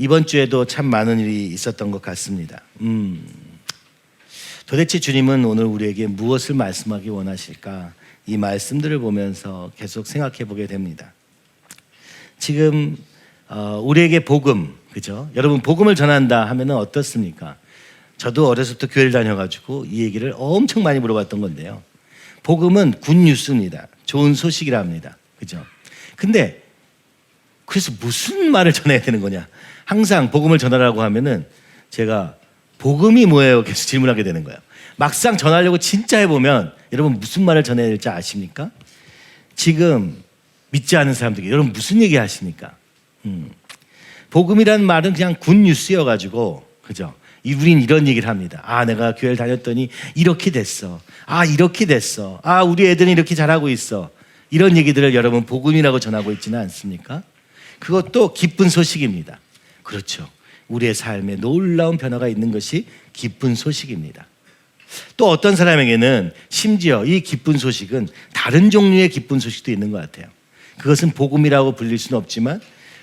이번 주에도 참 많은 일이 있었던 것 같습니다. 도대체 주님은 오늘 우리에게 무엇을 말씀하기 원하실까? 이 말씀들을 보면서 계속 생각해 보게 됩니다. 지금 우리에게 복음, 그죠? 여러분 복음을 전한다 하면은 어떻습니까? 저도 어렸을 때 교회를 다녀가지고 이 얘기를 엄청 많이 물어봤던 건데요. 복음은 굿뉴스입니다. 좋은 소식이라 합니다. 그죠? 근데 그래서 무슨 말을 전해야 되는 거냐? 항상 복음을 전하라고 하면은 제가 복음이 뭐예요? 계속 질문하게 되는 거예요. 막상 전하려고 진짜 해보면 여러분 무슨 말을 전해야 될지 아십니까? 지금 믿지 않는 사람들에게 여러분 무슨 얘기 하십니까? 복음이라는 말은 그냥 굿뉴스여가지고, 그죠? 우린 이런 얘기를 합니다. 아, 내가 교회를 다녔더니 이렇게 됐어. 아, 이렇게 됐어. 아, 우리 애들은 이렇게 잘하고 있어. 이런 얘기들을 여러분 복음이라고 전하고 있지는 않습니까? 그것도 기쁜 소식입니다. 그렇죠. 우리의 삶에 놀라운 변화가 있는 것이 기쁜 소식입니다. 또 어떤 사람에게는 심지어 이 기쁜 소식은 다른 종류의 기쁜 소식도 있는 것 같아요. 그것은 복음이라고 불릴 수는 없지만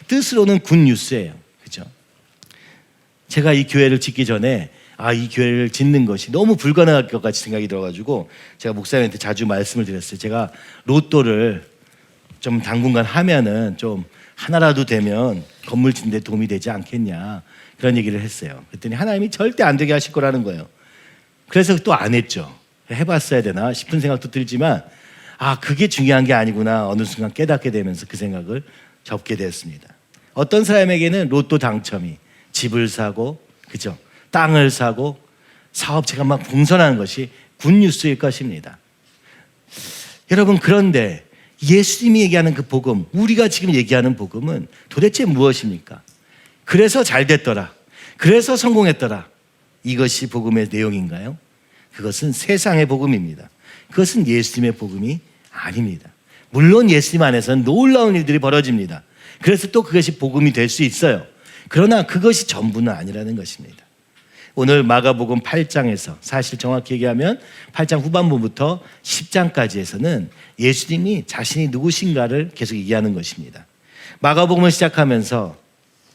뜻으로는 굿뉴스예요. 그죠? 제가 이 교회를 짓기 전에 이 교회를 짓는 것이 너무 불가능할 것 같이 생각이 들어가지고 제가 목사님한테 자주 말씀을 드렸어요. 제가 로또를 좀 당분간 하면은 좀 하나라도 되면 건물 짓는 데 도움이 되지 않겠냐, 그런 얘기를 했어요. 그랬더니 하나님이 절대 안 되게 하실 거라는 거예요. 그래서 또 안 했죠. 해봤어야 되나 싶은 생각도 들지만 그게 중요한 게 아니구나 어느 순간 깨닫게 되면서 그 생각을 접게 되었습니다. 어떤 사람에게는 로또 당첨이 집을 사고, 그죠? 땅을 사고 사업체가 막 풍성하는 것이 굿뉴스일 것입니다. 여러분, 그런데 예수님이 얘기하는 그 복음, 우리가 지금 얘기하는 복음은 도대체 무엇입니까? 그래서 잘 됐더라, 그래서 성공했더라, 이것이 복음의 내용인가요? 그것은 세상의 복음입니다. 그것은 예수님의 복음이 아닙니다. 물론 예수님 안에서는 놀라운 일들이 벌어집니다. 그래서 또 그것이 복음이 될 수 있어요. 그러나 그것이 전부는 아니라는 것입니다. 오늘 마가복음 8장에서, 사실 정확히 얘기하면 8장 후반부부터 10장까지에서는 예수님이 자신이 누구신가를 계속 얘기하는 것입니다. 마가복음을 시작하면서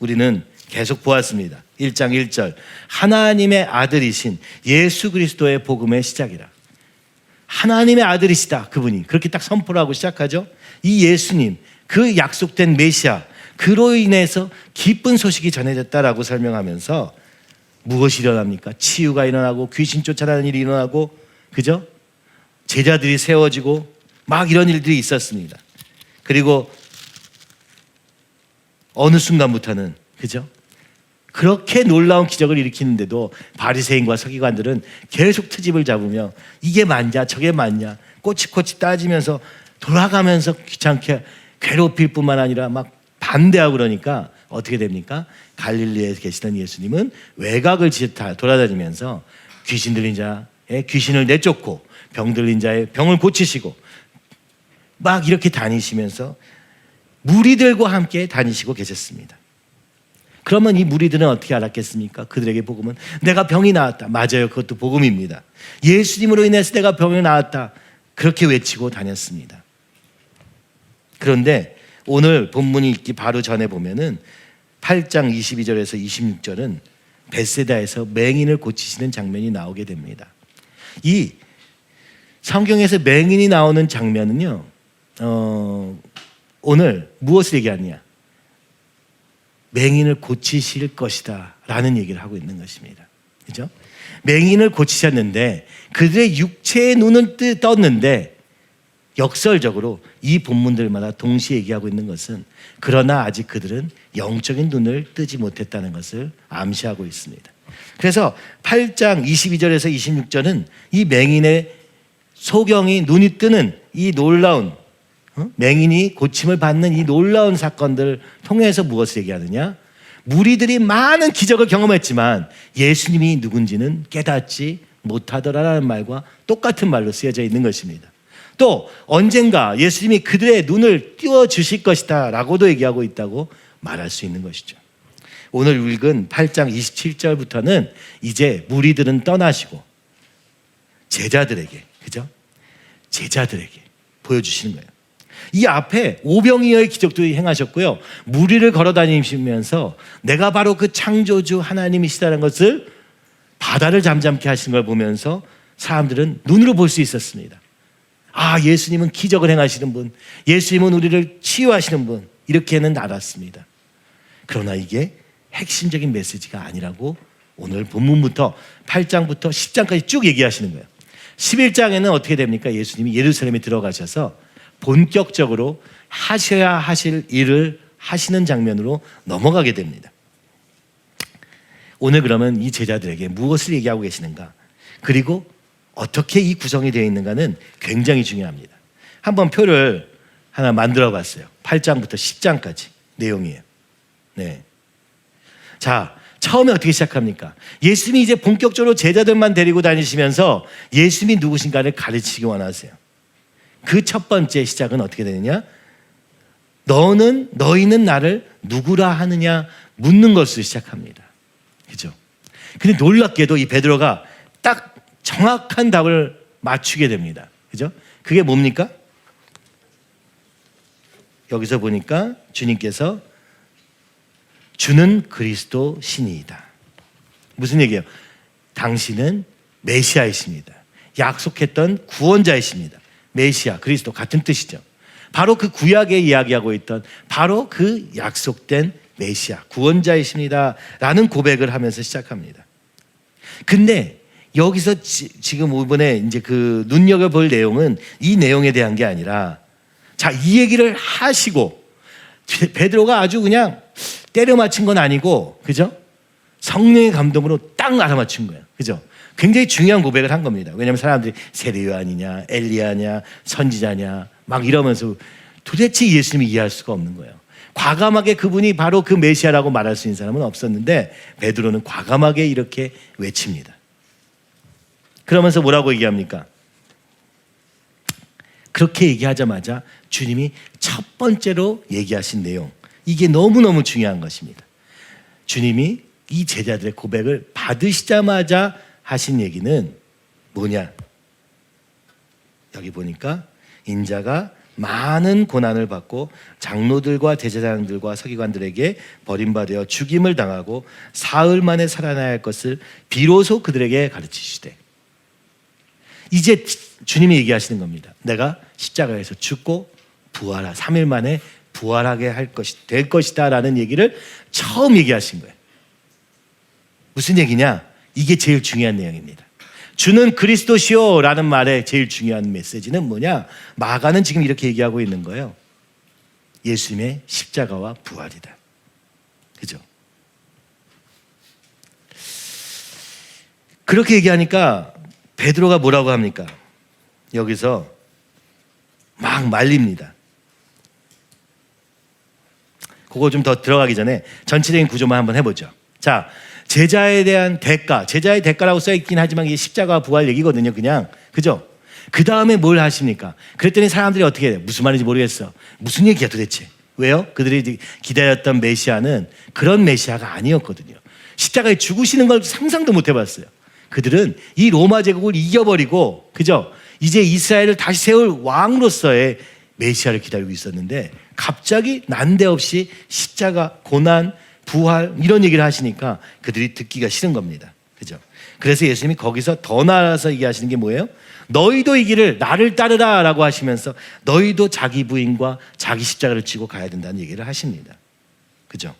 우리는 계속 보았습니다. 1장 1절, 하나님의 아들이신 예수 그리스도의 복음의 시작이라. 하나님의 아들이시다, 그분이. 그렇게 딱 선포를 하고 시작하죠. 이 예수님, 그 약속된 메시아, 그로 인해서 기쁜 소식이 전해졌다라고 설명하면서 무엇이 일어납니까? 치유가 일어나고 귀신 쫓아나는 일이 일어나고, 그죠? 제자들이 세워지고 막 이런 일들이 있었습니다. 그리고 어느 순간부터는, 그죠? 그렇게 놀라운 기적을 일으키는데도 바리새인과 서기관들은 계속 트집을 잡으며 이게 맞냐 저게 맞냐 꼬치꼬치 따지면서 돌아가면서 귀찮게 괴롭힐 뿐만 아니라 막 반대하고, 그러니까 어떻게 됩니까? 갈릴리에 계시던 예수님은 외곽을 돌아다니면서 귀신 들린 자의 귀신을 내쫓고 병 들린 자의 병을 고치시고 막 이렇게 다니시면서 무리들과 함께 다니시고 계셨습니다. 그러면 이 무리들은 어떻게 알았겠습니까? 그들에게 복음은 내가 병이 나았다. 맞아요. 그것도 복음입니다. 예수님으로 인해서 내가 병이 나았다. 그렇게 외치고 다녔습니다. 그런데 오늘 본문이 있기 바로 전에 보면은 8장 22절에서 26절은 벳세다에서 맹인을 고치시는 장면이 나오게 됩니다. 이 성경에서 맹인이 나오는 장면은요, 오늘 무엇을 얘기하느냐? 맹인을 고치실 것이다 라는 얘기를 하고 있는 것입니다. 그죠? 맹인을 고치셨는데 그들의 육체의 눈은 떴는데, 역설적으로 이 본문들마다 동시에 얘기하고 있는 것은 그러나 아직 그들은 영적인 눈을 뜨지 못했다는 것을 암시하고 있습니다. 그래서 8장 22절에서 26절은 이 맹인의 소경이 눈이 뜨는 이 놀라운, 맹인이 고침을 받는 이 놀라운 사건들을 통해서 무엇을 얘기하느냐? 무리들이 많은 기적을 경험했지만 예수님이 누군지는 깨닫지 못하더라라는 말과 똑같은 말로 쓰여져 있는 것입니다. 또 언젠가 예수님이 그들의 눈을 띄워주실 것이다 라고도 얘기하고 있다고 말할 수 있는 것이죠. 오늘 읽은 8장 27절부터는 이제 무리들은 떠나시고 제자들에게, 그죠? 제자들에게 보여주시는 거예요. 이 앞에 오병이어의 기적도 행하셨고요. 무리를 걸어 다니시면서 내가 바로 그 창조주 하나님이시다는 것을 바다를 잠잠케 하신 걸 보면서 사람들은 눈으로 볼 수 있었습니다. 아, 예수님은 기적을 행하시는 분, 예수님은 우리를 치유하시는 분, 이렇게는 알았습니다. 그러나 이게 핵심적인 메시지가 아니라고 오늘 본문부터 8장부터 10장까지 쭉 얘기하시는 거예요. 11장에는 어떻게 됩니까? 예수님이 예루살렘에 들어가셔서 본격적으로 하셔야 하실 일을 하시는 장면으로 넘어가게 됩니다. 오늘 그러면 이 제자들에게 무엇을 얘기하고 계시는가? 그리고 어떻게 이 구성이 되어 있는가는 굉장히 중요합니다. 한번 표를 하나 만들어 봤어요. 8장부터 10장까지 내용이에요. 네. 자, 처음에 어떻게 시작합니까? 예수님이 이제 본격적으로 제자들만 데리고 다니시면서 예수님이 누구신가를 가르치기 원하세요. 그 첫 번째 시작은 어떻게 되느냐? 너희는 나를 누구라 하느냐 묻는 것으로 시작합니다. 그죠? 근데 놀랍게도 이 베드로가 딱 정확한 답을 맞추게 됩니다. 그죠? 그게 뭡니까? 여기서 보니까 주님께서 주는 그리스도 신이이다. 무슨 얘기예요? 당신은 메시아이십니다. 약속했던 구원자이십니다. 메시아, 그리스도 같은 뜻이죠. 바로 그 구약에 이야기하고 있던 바로 그 약속된 메시아, 구원자이십니다. 라는 고백을 하면서 시작합니다. 근데 여기서 지금 이번에 이제 그 눈여겨볼 내용은 이 내용에 대한 게 아니라 자, 이 얘기를 하시고 베드로가 아주 그냥 때려 맞춘 건 아니고, 그죠? 성령의 감동으로 딱 알아맞춘 거예요. 그죠? 굉장히 중요한 고백을 한 겁니다. 왜냐하면 사람들이 세례 요한이냐, 엘리야냐, 선지자냐 막 이러면서 도대체 예수님이 이해할 수가 없는 거예요. 과감하게 그분이 바로 그 메시아라고 말할 수 있는 사람은 없었는데 베드로는 과감하게 이렇게 외칩니다. 그러면서 뭐라고 얘기합니까? 그렇게 얘기하자마자 주님이 첫 번째로 얘기하신 내용, 이게 너무너무 중요한 것입니다. 주님이 이 제자들의 고백을 받으시자마자 하신 얘기는 뭐냐? 여기 보니까 인자가 많은 고난을 받고 장로들과 대제사장들과 서기관들에게 버림받아 죽임을 당하고 사흘 만에 살아나야 할 것을 비로소 그들에게 가르치시되, 이제 주님이 얘기하시는 겁니다. 내가 십자가에서 죽고 부활하 3일 만에 부활하게 될 것이다 라는 얘기를 처음 얘기하신 거예요. 무슨 얘기냐? 이게 제일 중요한 내용입니다. 주는 그리스도시오 라는 말의 제일 중요한 메시지는 뭐냐? 마가는 지금 이렇게 얘기하고 있는 거예요. 예수님의 십자가와 부활이다. 그죠? 그렇게 얘기하니까 베드로가 뭐라고 합니까? 여기서 막 말립니다. 그거 좀 더 들어가기 전에 전체적인 구조만 한번 해보죠. 자, 제자에 대한 대가, 제자의 대가라고 써있긴 하지만 이게 십자가와 부활 얘기거든요. 그냥, 그죠? 그 다음에 뭘 하십니까? 그랬더니 사람들이 어떻게 해요? 무슨 말인지 모르겠어. 무슨 얘기야 도대체? 왜요? 그들이 기다렸던 메시아는 그런 메시아가 아니었거든요. 십자가에 죽으시는 걸 상상도 못 해봤어요. 그들은 이 로마 제국을 이겨버리고, 그죠? 이제 이스라엘을 다시 세울 왕으로서의 메시아를 기다리고 있었는데 갑자기 난데없이 십자가, 고난, 부활 이런 얘기를 하시니까 그들이 듣기가 싫은 겁니다. 그죠? 그래서 예수님이 거기서 더 나아가서 얘기하시는 게 뭐예요? 너희도 이 길을 나를 따르라 라고 하시면서 너희도 자기 부인과 자기 십자가를 지고 가야 된다는 얘기를 하십니다. 그죠?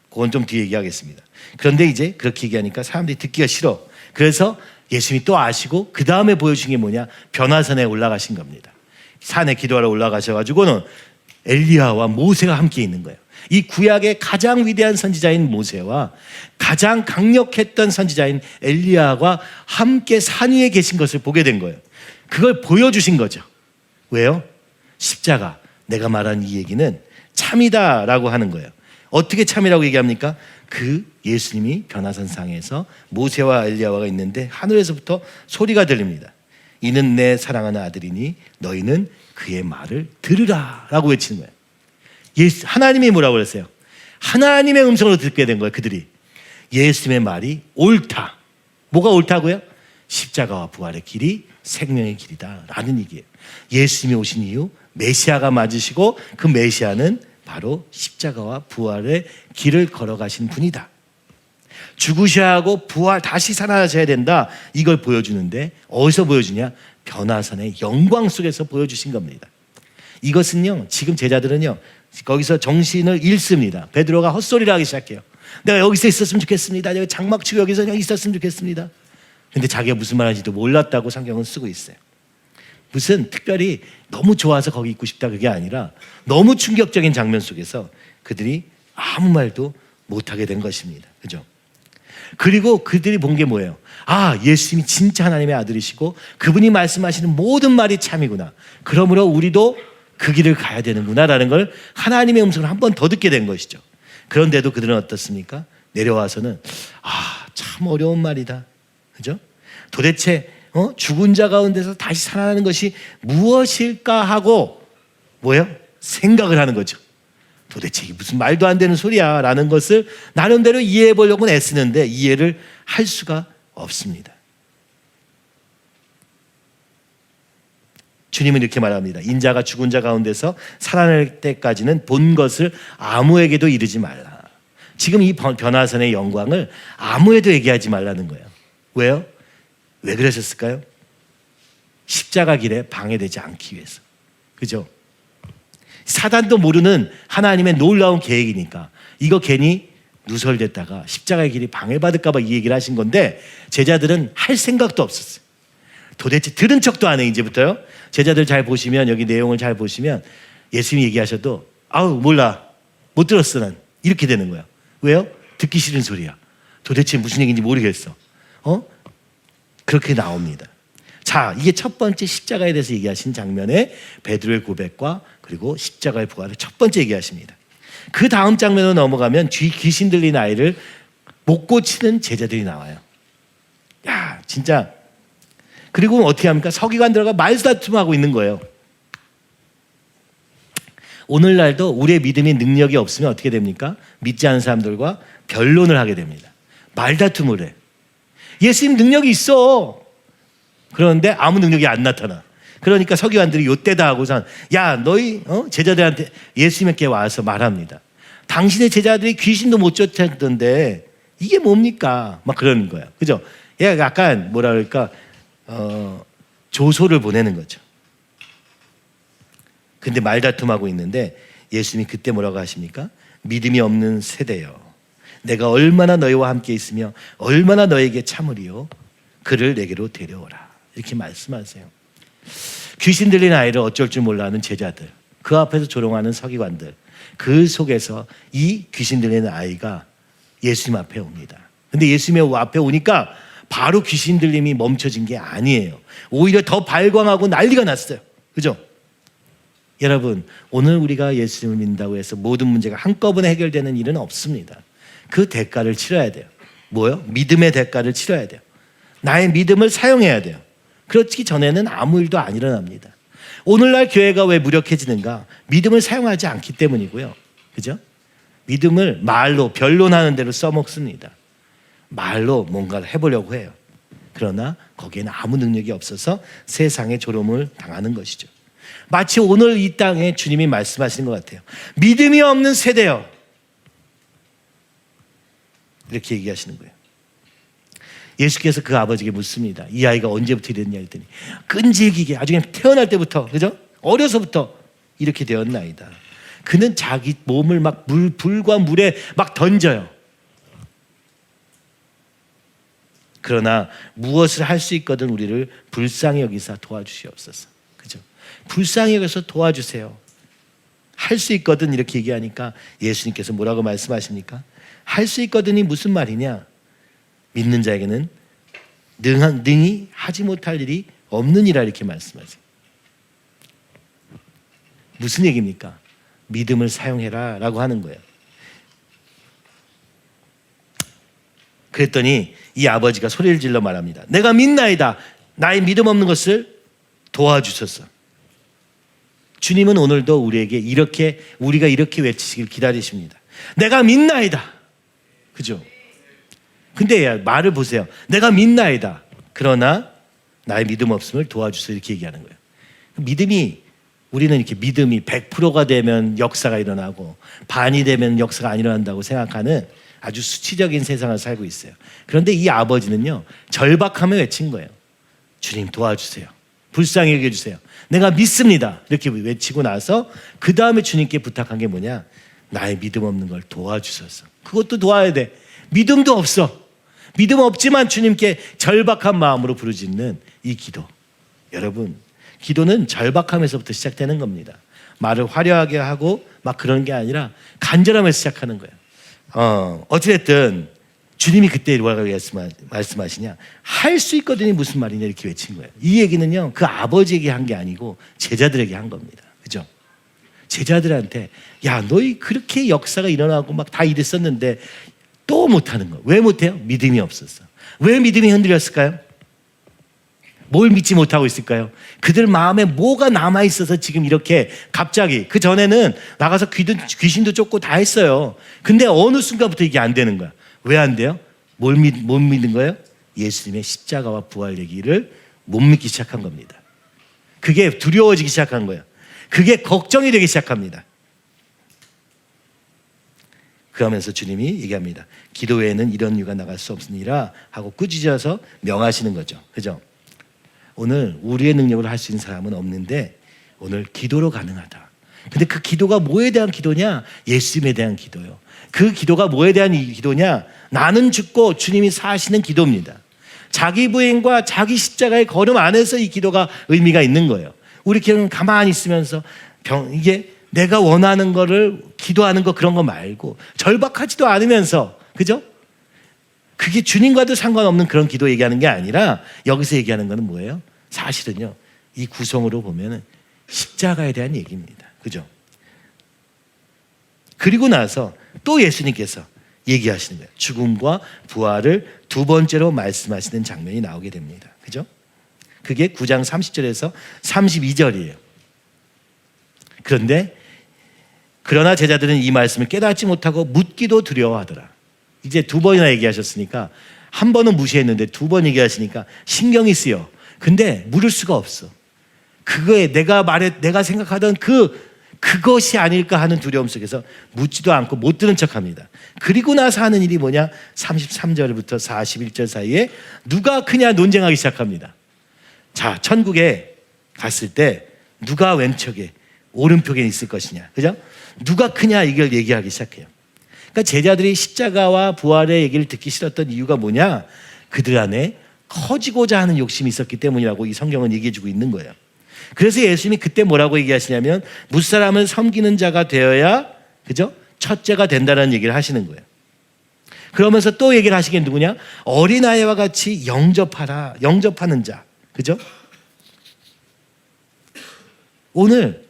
그건 좀 뒤에 얘기하겠습니다. 그런데 이제 그렇게 얘기하니까 사람들이 듣기가 싫어. 그래서 예수님이 또 아시고 그 다음에 보여주신 게 뭐냐? 변화산에 올라가신 겁니다. 산에 기도하러 올라가셔가지고는 엘리야와 모세가 함께 있는 거예요. 이 구약의 가장 위대한 선지자인 모세와 가장 강력했던 선지자인 엘리야가 함께 산 위에 계신 것을 보게 된 거예요. 그걸 보여주신 거죠. 왜요? 십자가, 내가 말한 이 얘기는 참이다라고 하는 거예요. 어떻게 참이라고 얘기합니까? 그 예수님이 변화산상에서 모세와 엘리야가 있는데 하늘에서부터 소리가 들립니다. 이는 내 사랑하는 아들이니 너희는 그의 말을 들으라 라고 외치는 거예요. 하나님이 뭐라고 그랬어요? 하나님의 음성으로 듣게 된 거예요. 그들이 예수님의 말이 옳다. 뭐가 옳다고요? 십자가와 부활의 길이 생명의 길이다 라는 얘기예요. 예수님이 오신 이유 메시아가 맞으시고 그 메시아는 바로 십자가와 부활의 길을 걸어가신 분이다. 죽으셔야 하고 부활 다시 살아나셔야 된다. 이걸 보여주는데 어디서 보여주냐? 변화산의 영광 속에서 보여주신 겁니다. 이것은요, 지금 제자들은요, 거기서 정신을 잃습니다. 베드로가 헛소리를 하기 시작해요. 내가 여기서 있었으면 좋겠습니다. 내가 장막 치고 여기서 그냥 있었으면 좋겠습니다. 근데 자기가 무슨 말하는지도 몰랐다고 성경은 쓰고 있어요. 무슨 특별히 너무 좋아서 거기 있고 싶다 그게 아니라 너무 충격적인 장면 속에서 그들이 아무 말도 못하게 된 것입니다. 그죠? 그리고 그들이 본 게 뭐예요? 아, 예수님이 진짜 하나님의 아들이시고 그분이 말씀하시는 모든 말이 참이구나. 그러므로 우리도 그 길을 가야 되는구나 라는 걸 하나님의 음성을 한 번 더 듣게 된 것이죠. 그런데도 그들은 어떻습니까? 내려와서는 참 어려운 말이다. 그죠? 도대체 죽은 자 가운데서 다시 살아나는 것이 무엇일까 하고 뭐예요? 생각을 하는 거죠. 도대체 이게 무슨 말도 안 되는 소리야 라는 것을 나름대로 이해해 보려고 애쓰는데 이해를 할 수가 없습니다. 주님은 이렇게 말합니다. 인자가 죽은 자 가운데서 살아날 때까지는 본 것을 아무에게도 이르지 말라. 지금 이 변화산의 영광을 아무에도 얘기하지 말라는 거예요. 왜요? 왜 그러셨을까요? 십자가 길에 방해되지 않기 위해서. 그죠? 사단도 모르는 하나님의 놀라운 계획이니까 이거 괜히 누설됐다가 십자가의 길이 방해받을까 봐 이 얘기를 하신 건데 제자들은 할 생각도 없었어요. 도대체 들은 척도 안 해. 이제부터요. 제자들 잘 보시면 여기 내용을 잘 보시면 예수님이 얘기하셔도 아우 몰라 못 들었어 난 이렇게 되는 거야. 왜요? 듣기 싫은 소리야. 도대체 무슨 얘기인지 모르겠어. 그렇게 나옵니다. 자, 이게 첫 번째 십자가에 대해서 얘기하신 장면에 베드로의 고백과 그리고 십자가의 부활을 첫 번째 얘기하십니다. 그 다음 장면으로 넘어가면 귀신 들린 아이를 못 고치는 제자들이 나와요. 야, 진짜. 그리고 어떻게 합니까? 서기관들과 말다툼하고 있는 거예요. 오늘날도 우리의 믿음이 능력이 없으면 어떻게 됩니까? 믿지 않는 사람들과 변론을 하게 됩니다. 말다툼을 해. 예수님 능력이 있어. 그런데 아무 능력이 안 나타나. 그러니까 서기관들이 요때다 하고선 야 너희 제자들한테 예수님께 와서 말합니다. 당신의 제자들이 귀신도 못 쫓았던데 이게 뭡니까? 막 그러는 거야. 그죠? 얘가 약간 뭐라 그럴까 조소를 보내는 거죠. 근데 말다툼하고 있는데 예수님이 그때 뭐라고 하십니까? 믿음이 없는 세대여. 내가 얼마나 너희와 함께 있으며 얼마나 너에게 참으리요. 그를 내게로 데려오라. 이렇게 말씀하세요. 귀신 들린 아이를 어쩔 줄 몰라 하는 제자들, 그 앞에서 조롱하는 서기관들, 그 속에서 이 귀신 들린 아이가 예수님 앞에 옵니다. 근데 예수님 앞에 오니까 바로 귀신 들림이 멈춰진 게 아니에요. 오히려 더 발광하고 난리가 났어요. 그죠? 여러분, 오늘 우리가 예수님을 믿는다고 해서 모든 문제가 한꺼번에 해결되는 일은 없습니다. 그 대가를 치러야 돼요. 뭐요? 믿음의 대가를 치러야 돼요. 나의 믿음을 사용해야 돼요. 그렇기 전에는 아무 일도 안 일어납니다. 오늘날 교회가 왜 무력해지는가? 믿음을 사용하지 않기 때문이고요. 그죠? 믿음을 말로 변론하는 대로 써먹습니다. 말로 뭔가를 해보려고 해요. 그러나 거기에는 아무 능력이 없어서 세상의 조롱을 당하는 것이죠. 마치 오늘 이 땅에 주님이 말씀하시는 것 같아요. 믿음이 없는 세대요. 이렇게 얘기하시는 거예요. 예수께서 그 아버지에게 묻습니다. 이 아이가 언제부터 이랬냐 했더니 끈질기게 아주 그냥 태어날 때부터, 그죠? 어려서부터 이렇게 되었나이다. 그는 자기 몸을 막 불과 물에 막 던져요. 그러나 무엇을 할 수 있거든 우리를 불쌍히 여기사 도와주시옵소서. 그죠? 불쌍히 여기서 도와주세요. 할 수 있거든 이렇게 얘기하니까 예수님께서 뭐라고 말씀하십니까? 할 수 있거든이 무슨 말이냐? 믿는 자에게는 능히 하지 못할 일이 없느니라 이렇게 말씀하세요. 무슨 얘기입니까? 믿음을 사용해라 라고 하는 거예요. 그랬더니 이 아버지가 소리를 질러 말합니다. 내가 믿나이다. 나의 믿음 없는 것을 도와주소서. 주님은 오늘도 우리에게 이렇게 우리가 이렇게 외치시길 기다리십니다. 내가 믿나이다. 그죠? 근데 말을 보세요. 내가 믿나이다. 그러나 나의 믿음 없음을 도와주소서 이렇게 얘기하는 거예요. 믿음이 우리는 이렇게 믿음이 100%가 되면 역사가 일어나고 반이 되면 역사가 안 일어난다고 생각하는 아주 수치적인 세상을 살고 있어요. 그런데 이 아버지는요, 절박함을 외친 거예요. 주님 도와주세요. 불쌍히 여겨주세요. 내가 믿습니다. 이렇게 외치고 나서 그 다음에 주님께 부탁한 게 뭐냐? 나의 믿음 없는 걸 도와주소서. 그것도 도와야 돼. 믿음도 없어. 믿음 없지만 주님께 절박한 마음으로 부르짖는 이 기도. 여러분, 기도는 절박함에서부터 시작되는 겁니다. 말을 화려하게 하고 막 그런 게 아니라 간절함에서 시작하는 거예요. 어찌됐든 주님이 그때 뭐라고 말씀하시냐? 할 수 있거든요. 무슨 말이냐 이렇게 외친 거예요. 이 얘기는요, 그 아버지에게 한 게 아니고 제자들에게 한 겁니다. 그죠? 제자들한테 야, 너희 그렇게 역사가 일어나고 막 다 이랬었는데 또 못하는 거. 왜 못해요? 믿음이 없었어. 왜 믿음이 흔들렸을까요? 뭘 믿지 못하고 있을까요? 그들 마음에 뭐가 남아있어서 지금 이렇게 갑자기, 그 전에는 나가서 귀신도 쫓고 다 했어요. 근데 어느 순간부터 이게 안 되는 거야. 왜 안 돼요? 못 믿는 거예요? 예수님의 십자가와 부활 얘기를 못 믿기 시작한 겁니다. 그게 두려워지기 시작한 거예요. 그게 걱정이 되기 시작합니다. 그러면서 주님이 얘기합니다. 기도 외에는 이런 이유가 나갈 수 없으니라 하고 꾸짖어서 명하시는 거죠. 그죠? 오늘 우리의 능력으로 할 수 있는 사람은 없는데 오늘 기도로 가능하다. 근데 그 기도가 뭐에 대한 기도냐? 예수님에 대한 기도요. 그 기도가 뭐에 대한 기도냐? 나는 죽고 주님이 사시는 기도입니다. 자기 부인과 자기 십자가의 걸음 안에서 이 기도가 의미가 있는 거예요. 우리 기도는 가만히 있으면서 이게 내가 원하는 거를 기도하는 거 그런 거 말고 절박하지도 않으면서, 그죠? 그게 주님과도 상관없는 그런 기도 얘기하는 게 아니라 여기서 얘기하는 거는 뭐예요? 사실은요, 이 구성으로 보면은 십자가에 대한 얘기입니다. 그죠? 그리고 나서 또 예수님께서 얘기하시는 거예요. 죽음과 부활을 두 번째로 말씀하시는 장면이 나오게 됩니다. 그죠? 그게 9장 30절에서 32절이에요. 그러나 제자들은 이 말씀을 깨닫지 못하고 묻기도 두려워하더라. 이제 두 번이나 얘기하셨으니까, 한 번은 무시했는데 두 번 얘기하시니까 신경이 쓰여. 근데 물을 수가 없어. 그거에 내가 생각하던 그것이 아닐까 하는 두려움 속에서 묻지도 않고 못 들은 척합니다. 그리고 나서 하는 일이 뭐냐? 33절부터 41절 사이에 누가 크냐 논쟁하기 시작합니다. 자, 천국에 갔을 때 누가 왼쪽에 오른쪽에 있을 것이냐, 그죠? 누가 크냐 이걸 얘기하기 시작해요. 그러니까 제자들이 십자가와 부활의 얘기를 듣기 싫었던 이유가 뭐냐? 그들 안에 커지고자 하는 욕심이 있었기 때문이라고 이 성경은 얘기해주고 있는 거예요. 그래서 예수님이 그때 뭐라고 얘기하시냐면 무사람을 섬기는 자가 되어야, 그죠? 첫째가 된다는 얘기를 하시는 거예요. 그러면서 또 얘기를 하시게 누구냐? 어린아이와 같이 영접하는 자, 그죠? 오늘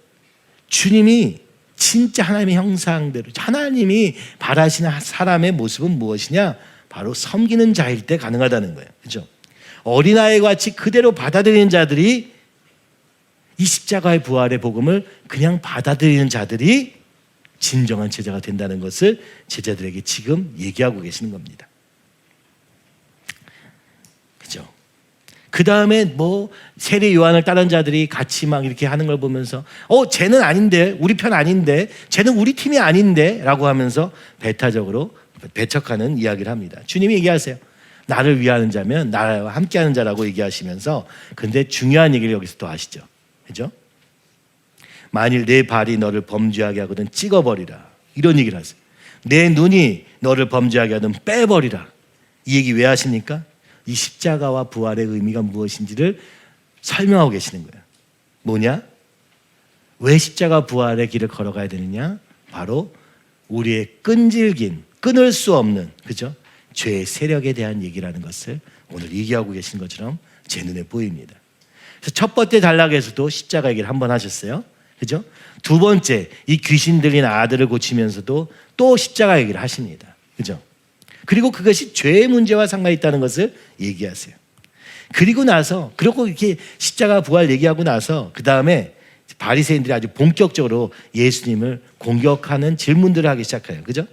주님이 진짜 하나님의 형상대로 하나님이 바라시는 사람의 모습은 무엇이냐? 바로 섬기는 자일 때 가능하다는 거예요. 그죠? 어린아이와 같이 그대로 받아들이는 자들이, 이 십자가의 부활의 복음을 그냥 받아들이는 자들이 진정한 제자가 된다는 것을 제자들에게 지금 얘기하고 계시는 겁니다. 그죠? 그 다음에 뭐 세례 요한을 따른 자들이 같이 막 이렇게 하는 걸 보면서 쟤는 아닌데, 우리 편 아닌데, 쟤는 우리 팀이 아닌데 라고 하면서 배타적으로 배척하는 이야기를 합니다. 주님이 얘기하세요. 나를 위하는 자면 나와 함께하는 자라고 얘기하시면서, 근데 중요한 얘기를 여기서 또 하시죠. 그죠? 만일 내 발이 너를 범죄하게 하거든 찍어버리라, 이런 얘기를 하세요. 내 눈이 너를 범죄하게 하든 빼버리라. 이 얘기 왜 하십니까? 이 십자가와 부활의 의미가 무엇인지를 설명하고 계시는 거예요. 뭐냐? 왜 십자가 부활의 길을 걸어가야 되느냐? 바로 우리의 끈질긴, 끊을 수 없는, 그죠? 죄의 세력에 대한 얘기라는 것을 오늘 얘기하고 계신 것처럼 제 눈에 보입니다. 그래서 첫 번째 단락에서도 십자가 얘기를 한번 하셨어요. 그죠? 두 번째, 이 귀신 들린 아들을 고치면서도 또 십자가 얘기를 하십니다. 그죠? 그리고 그것이 죄의 문제와 상관이 있다는 것을 얘기하세요. 그리고 나서, 그리고 이렇게 십자가 부활 얘기하고 나서 그 다음에 바리새인들이 아주 본격적으로 예수님을 공격하는 질문들을 하기 시작해요. 그죠?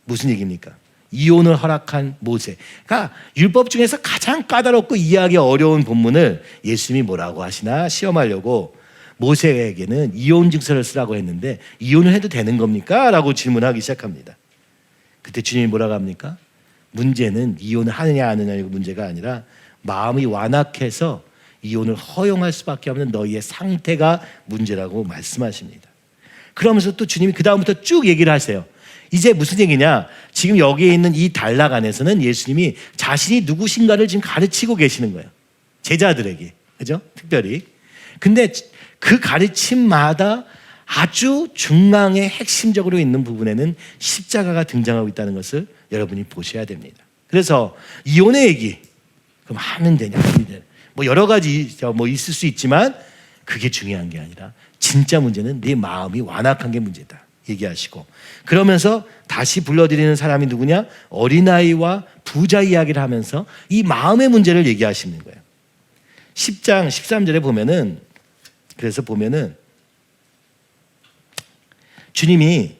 무슨 얘기입니까? 이혼을 허락한 모세. 그러니까 율법 중에서 가장 까다롭고 이해하기 어려운 본문을 예수님이 뭐라고 하시나 시험하려고 모세에게는 이혼 증서를 쓰라고 했는데 이혼을 해도 되는 겁니까? 라고 질문하기 시작합니다. 그때 주님이 뭐라고 합니까? 문제는 이혼을 하느냐 안 하느냐의 문제가 아니라 마음이 완악해서 이혼을 허용할 수밖에 없는 너희의 상태가 문제라고 말씀하십니다. 그러면서 또 주님이 그 다음부터 쭉 얘기를 하세요. 이제 무슨 얘기냐? 지금 여기에 있는 이 단락 안에서는 예수님이 자신이 누구신가를 지금 가르치고 계시는 거예요. 제자들에게. 그죠? 특별히. 근데 그 가르침마다 아주 중앙에 핵심적으로 있는 부분에는 십자가가 등장하고 있다는 것을 여러분이 보셔야 됩니다. 그래서 이혼의 얘기, 그럼 하면 되냐? 뭐 여러 가지 뭐 있을 수 있지만 그게 중요한 게 아니라 진짜 문제는 네 마음이 완악한 게 문제다. 얘기하시고 그러면서 다시 불러들이는 사람이 누구냐? 어린아이와 부자 이야기를 하면서 이 마음의 문제를 얘기하시는 거예요. 10장 13절에 보면은 그래서 보면은 주님이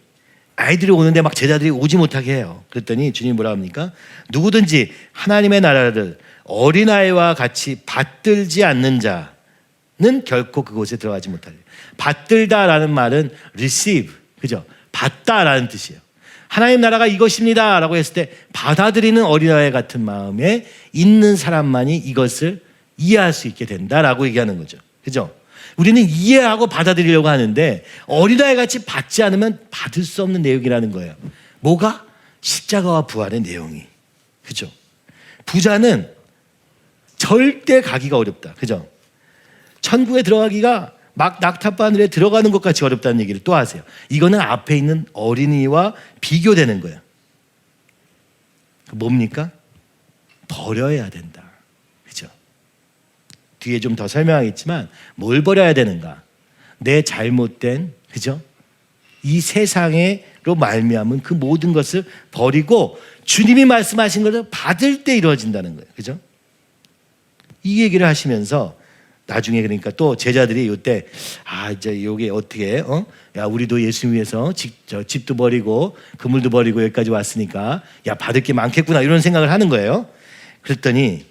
아이들이 오는데 막 제자들이 오지 못하게 해요. 그랬더니 주님이 뭐라 합니까? 누구든지 하나님의 나라를 어린아이와 같이 받들지 않는 자는 결코 그곳에 들어가지 못하리라. 받들다라는 말은 receive, 그죠? 받다라는 뜻이에요. 하나님 나라가 이것입니다 라고 했을 때 받아들이는 어린아이 같은 마음에 있는 사람만이 이것을 이해할 수 있게 된다라고 얘기하는 거죠. 그죠? 우리는 이해하고 받아들이려고 하는데 어린아이 같이 받지 않으면 받을 수 없는 내용이라는 거예요. 뭐가? 십자가와 부활의 내용이. 그죠? 부자는 절대 가기가 어렵다. 그죠? 천국에 들어가기가 막 낙타바늘에 들어가는 것 같이 어렵다는 얘기를 또 하세요. 이거는 앞에 있는 어린이와 비교되는 거예요. 뭡니까? 버려야 된다. 그죠? 뒤에 좀 더 설명하겠지만 뭘 버려야 되는가? 내 잘못된, 그죠? 이 세상으로 말미암은 그 모든 것을 버리고 주님이 말씀하신 것을 받을 때 이루어진다는 거예요. 그죠? 이 얘기를 하시면서 나중에 그러니까 또 제자들이 이때 이제 요게 어떻게 야 우리도 예수님 위해서 집도 버리고 그물도 버리고 여기까지 왔으니까 야 받을 게 많겠구나 이런 생각을 하는 거예요. 그랬더니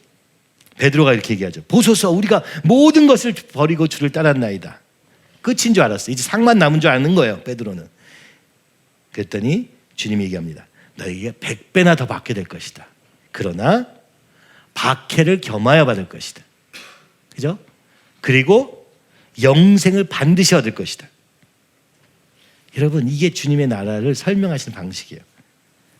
베드로가 이렇게 얘기하죠. 보소서 우리가 모든 것을 버리고 주를 따랐나이다. 끝인 줄 알았어요. 이제 상만 남은 줄 아는 거예요. 베드로는. 그랬더니 주님이 얘기합니다. 너에게 100배나 더 받게 될 것이다. 그러나 박해를 겸하여 받을 것이다. 그죠? 그리고 영생을 반드시 얻을 것이다. 여러분 이게 주님의 나라를 설명하시는 방식이에요.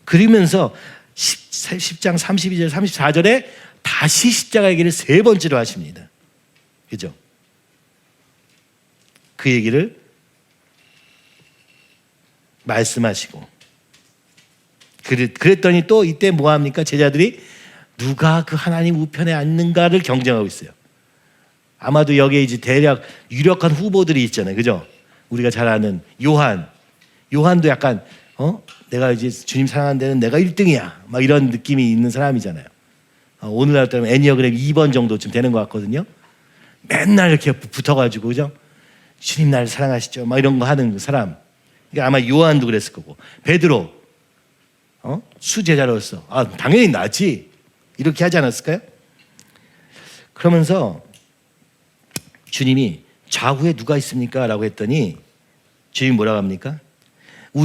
그러면서 10장 32절 34절에 다시 십자가 얘기를 세 번째로 하십니다. 그죠? 그 얘기를 말씀하시고 그랬더니 또 이때 뭐합니까? 제자들이 누가 그 하나님 우편에 앉는가를 경쟁하고 있어요. 아마도 여기에 이제 대략 유력한 후보들이 있잖아요. 그죠? 우리가 잘 아는 요한도 약간 내가 이제 주님 사랑하는 데는 내가 1등이야 막 이런 느낌이 있는 사람이잖아요. 오늘날 따르면 애니어그램 2번 정도쯤 되는 것 같거든요. 맨날 이렇게 붙어가지고 그죠? 주님 날 사랑하시죠 막 이런 거 하는 사람. 그러니까 아마 요한도 그랬을 거고 베드로 수제자로서 당연히 나지 이렇게 하지 않았을까요? 그러면서 주님이 좌우에 누가 있습니까? 라고 했더니 주님이 뭐라고 합니까?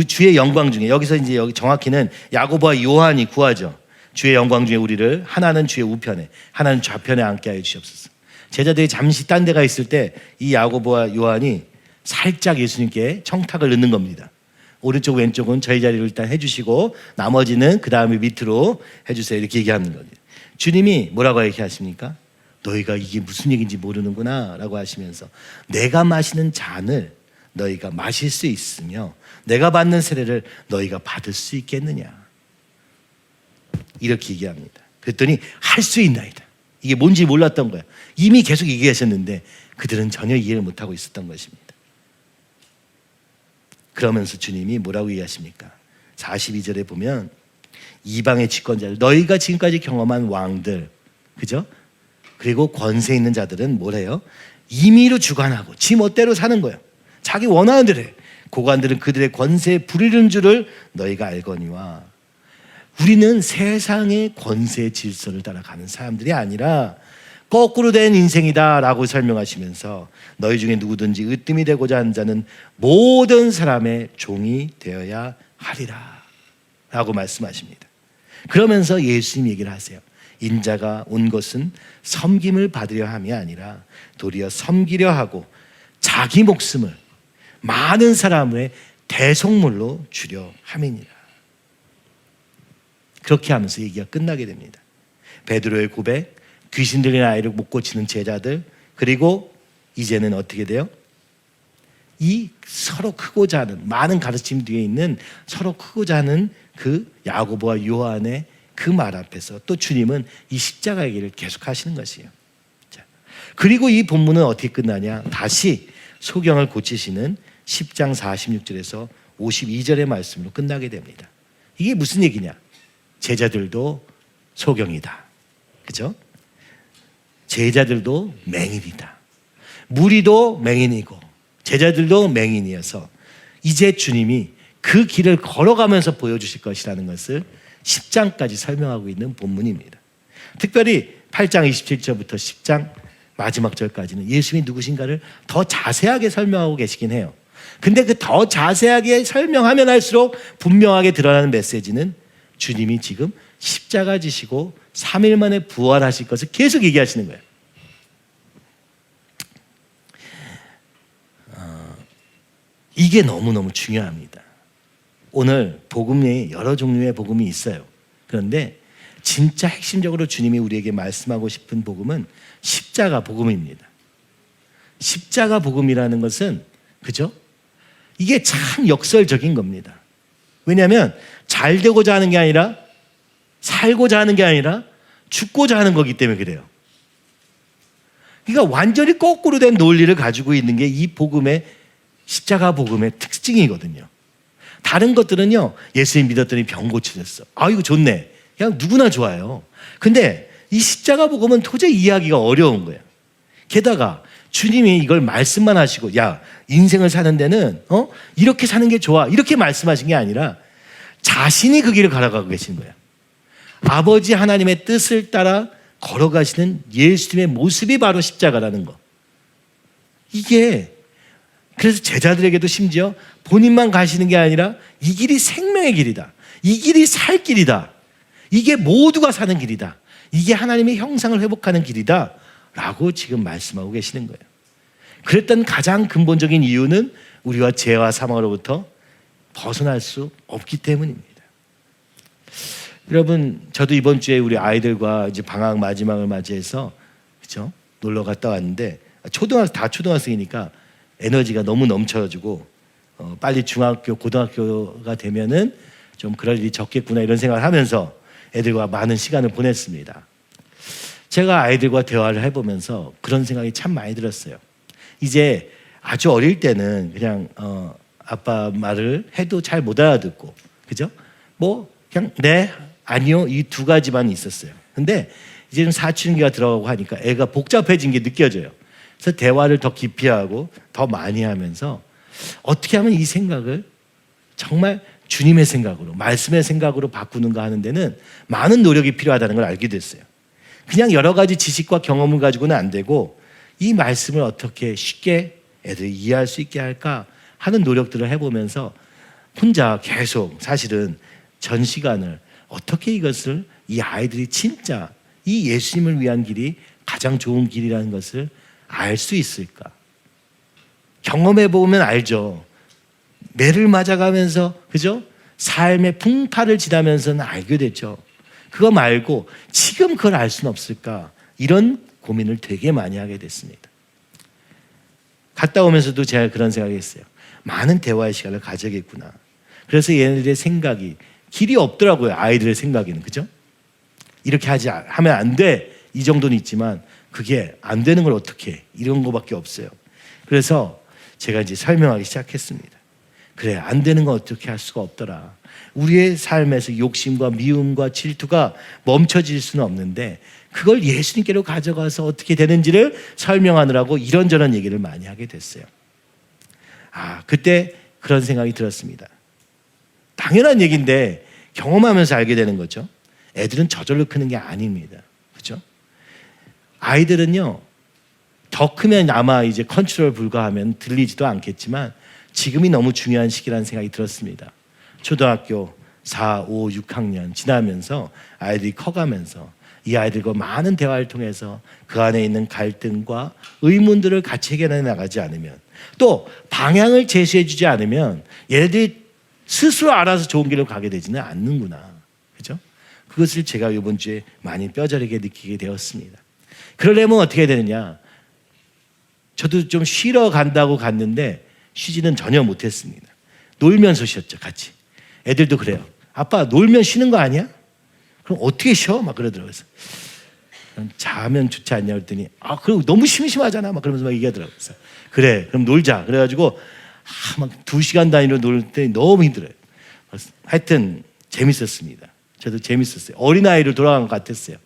주의 영광 중에 여기서 이제 여기 정확히는 야고보와 요한이 구하죠. 주의 영광 중에 우리를 하나는 주의 우편에 하나는 좌편에 앉게 하여 주시옵소서. 제자들이 잠시 딴 데가 있을 때 이 야고보와 요한이 살짝 예수님께 청탁을 넣는 겁니다. 오른쪽 왼쪽은 저희 자리를 일단 해주시고 나머지는 그 다음에 밑으로 해주세요 이렇게 얘기하는 거예요. 주님이 뭐라고 얘기하십니까? 너희가 이게 무슨 얘기인지 모르는구나 라고 하시면서 내가 마시는 잔을 너희가 마실 수 있으며 내가 받는 세례를 너희가 받을 수 있겠느냐 이렇게 얘기합니다. 그랬더니 할 수 있나이다. 이게 뭔지 몰랐던 거예요. 이미 계속 얘기하셨는데 그들은 전혀 이해를 못하고 있었던 것입니다. 그러면서 주님이 뭐라고 얘기하십니까? 42절에 보면 이방의 집권자들 너희가 지금까지 경험한 왕들 그죠? 그리고 권세 있는 자들은 뭐래요? 임의로 주관하고 지 멋대로 사는 거예요. 자기 원하는 대로 해. 고관들은 그들의 권세에 부리는 줄을 너희가 알거니와 우리는 세상의 권세 질서를 따라가는 사람들이 아니라 거꾸로 된 인생이다라고 설명하시면서 너희 중에 누구든지 으뜸이 되고자 하는 자는 모든 사람의 종이 되어야 하리라 라고 말씀하십니다. 그러면서 예수님 얘기를 하세요. 인자가 온 것은 섬김을 받으려 함이 아니라 도리어 섬기려 하고 자기 목숨을 많은 사람의 대속물로 주려 함이니라. 그렇게 하면서 얘기가 끝나게 됩니다. 베드로의 고백, 귀신 들린 아이를 못 고치는 제자들, 그리고 이제는 어떻게 돼요? 이 서로 크고자 하는, 많은 가르침 뒤에 있는 서로 크고자 하는 그 야고보와 요한의 그 말 앞에서 또 주님은 이 십자가 얘기를 계속 하시는 것이에요. 자, 그리고 이 본문은 어떻게 끝나냐? 다시 소경을 고치시는 10장 46절에서 52절의 말씀으로 끝나게 됩니다. 이게 무슨 얘기냐? 제자들도 소경이다. 그죠? 제자들도 맹인이다. 무리도 맹인이고 제자들도 맹인이어서 이제 주님이 그 길을 걸어가면서 보여주실 것이라는 것을 10장까지 설명하고 있는 본문입니다. 특별히 8장 27절부터 10장 마지막 절까지는 예수님이 누구신가를 더 자세하게 설명하고 계시긴 해요. 근데 그 더 자세하게 설명하면 할수록 분명하게 드러나는 메시지는 주님이 지금 십자가 지시고 3일 만에 부활하실 것을 계속 얘기하시는 거예요. 이게 너무너무 중요합니다. 오늘 복음에 여러 종류의 복음이 있어요. 그런데 진짜 핵심적으로 주님이 우리에게 말씀하고 싶은 복음은 십자가 복음입니다. 십자가 복음이라는 것은, 그죠? 이게 참 역설적인 겁니다. 왜냐하면 잘 되고자 하는 게 아니라 살고자 하는 게 아니라 죽고자 하는 거기 때문에 그래요. 그러니까 완전히 거꾸로 된 논리를 가지고 있는 게 이 복음의 십자가 복음의 특징이거든요. 다른 것들은요, 예수님 믿었더니 병 고쳐졌어. 아, 이거 좋네. 그냥 누구나 좋아요. 근데 이 십자가 복음은 도저히 이해하기가 어려운 거예요. 게다가 주님이 이걸 말씀만 하시고, 야, 인생을 사는 데는 이렇게 사는 게 좋아, 이렇게 말씀하신 게 아니라 자신이 그 길을 걸어가고 계신 거예요. 아버지 하나님의 뜻을 따라 걸어가시는 예수님의 모습이 바로 십자가라는 거. 이게 그래서 제자들에게도 심지어 본인만 가시는 게 아니라 이 길이 생명의 길이다, 이 길이 살 길이다, 이게 모두가 사는 길이다, 이게 하나님의 형상을 회복하는 길이다 라고 지금 말씀하고 계시는 거예요. 그랬던 가장 근본적인 이유는 우리와 죄와 사망으로부터 벗어날 수 없기 때문입니다. 여러분, 저도 이번 주에 우리 아이들과 이제 방학 마지막을 맞이해서, 그렇죠? 놀러 갔다 왔는데 다 초등학생이니까 에너지가 너무 넘쳐가지고 빨리 중학교, 고등학교가 되면은 좀 그럴 일이 적겠구나 이런 생각을 하면서 애들과 많은 시간을 보냈습니다. 제가 아이들과 대화를 해보면서 그런 생각이 참 많이 들었어요. 이제 아주 어릴 때는 그냥 아빠 말을 해도 잘 못 알아듣고, 그죠? 뭐 그냥 네, 아니요, 이 두 가지만 있었어요. 근데 이제는 사춘기가 들어가고 하니까 애가 복잡해진 게 느껴져요. 그래서 대화를 더 깊이 하고 더 많이 하면서 어떻게 하면 이 생각을 정말 주님의 생각으로, 말씀의 생각으로 바꾸는가 하는 데는 많은 노력이 필요하다는 걸 알게 됐어요. 그냥 여러 가지 지식과 경험을 가지고는 안 되고 이 말씀을 어떻게 쉽게 애들이 이해할 수 있게 할까 하는 노력들을 해보면서 혼자 계속 사실은 전 시간을 어떻게 이것을 이 아이들이 진짜 이 예수님을 위한 길이 가장 좋은 길이라는 것을 알 수 있을까? 경험해 보면 알죠. 매를 맞아가면서, 그죠? 삶의 풍파를 지나면서는 알게 됐죠. 그거 말고 지금 그걸 알 수는 없을까? 이런 고민을 되게 많이 하게 됐습니다. 갔다 오면서도 제가 그런 생각을 했어요. 많은 대화의 시간을 가져야겠구나. 그래서 얘네들의 생각이 길이 없더라고요. 아이들의 생각에는, 그죠? 이렇게 하면 안 돼. 이 정도는 있지만 그게 안 되는 걸 어떻게 해? 이런 거밖에 없어요. 그래서 제가 이제 설명하기 시작했습니다. 그래, 안 되는 건 어떻게 할 수가 없더라. 우리의 삶에서 욕심과 미움과 질투가 멈춰질 수는 없는데 그걸 예수님께로 가져가서 어떻게 되는지를 설명하느라고 이런저런 얘기를 많이 하게 됐어요. 그때 그런 생각이 들었습니다. 당연한 얘기인데 경험하면서 알게 되는 거죠. 애들은 저절로 크는 게 아닙니다. 그죠? 아이들은요, 더 크면 아마 이제 컨트롤 불가하면 들리지도 않겠지만 지금이 너무 중요한 시기라는 생각이 들었습니다. 초등학교 4, 5, 6학년 지나면서 아이들이 커가면서 이 아이들과 많은 대화를 통해서 그 안에 있는 갈등과 의문들을 같이 해결해 나가지 않으면, 또 방향을 제시해 주지 않으면 얘네들이 스스로 알아서 좋은 길로 가게 되지는 않는구나. 그죠? 그것을 제가 이번 주에 많이 뼈저리게 느끼게 되었습니다. 그러려면 어떻게 해야 되느냐? 저도 좀 쉬러 간다고 갔는데 쉬지는 전혀 못했습니다. 놀면서 쉬었죠, 같이. 애들도 그래요. 아빠, 놀면 쉬는 거 아니야? 그럼 어떻게 쉬어? 막 그러더라고요. 자면 좋지 않냐 그랬더니, 그럼 너무 심심하잖아. 막 그러면서 막 얘기하더라고요. 그래, 그럼 놀자. 그래가지고 막 2시간 단위로 놀 때 너무 힘들어요. 하여튼 재밌었습니다. 저도 재밌었어요. 어린아이로 돌아간 것 같았어요.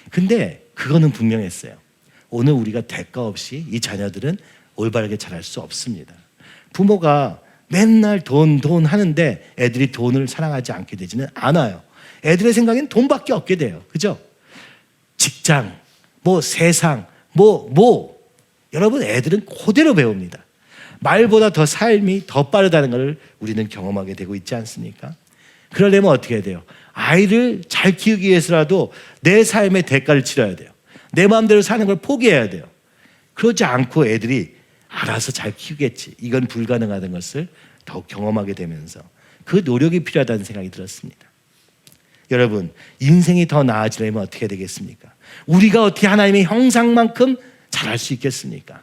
근데 그거는 분명했어요. 오늘 우리가 대가 없이 이 자녀들은 올바르게 자랄 수 없습니다. 부모가 맨날 돈 하는데 애들이 돈을 사랑하지 않게 되지는 않아요. 애들의 생각엔 돈밖에 없게 돼요. 그죠? 직장, 세상, 여러분, 애들은 그대로 배웁니다. 말보다 더 삶이 더 빠르다는 것을 우리는 경험하게 되고 있지 않습니까? 그러려면 어떻게 해야 돼요? 아이를 잘 키우기 위해서라도 내 삶의 대가를 치러야 돼요. 내 마음대로 사는 걸 포기해야 돼요. 그러지 않고 애들이 알아서 잘 키우겠지. 이건 불가능하다는 것을 더욱 경험하게 되면서 그 노력이 필요하다는 생각이 들었습니다. 여러분, 인생이 더 나아지려면 어떻게 되겠습니까? 우리가 어떻게 하나님의 형상만큼 잘할 수 있겠습니까?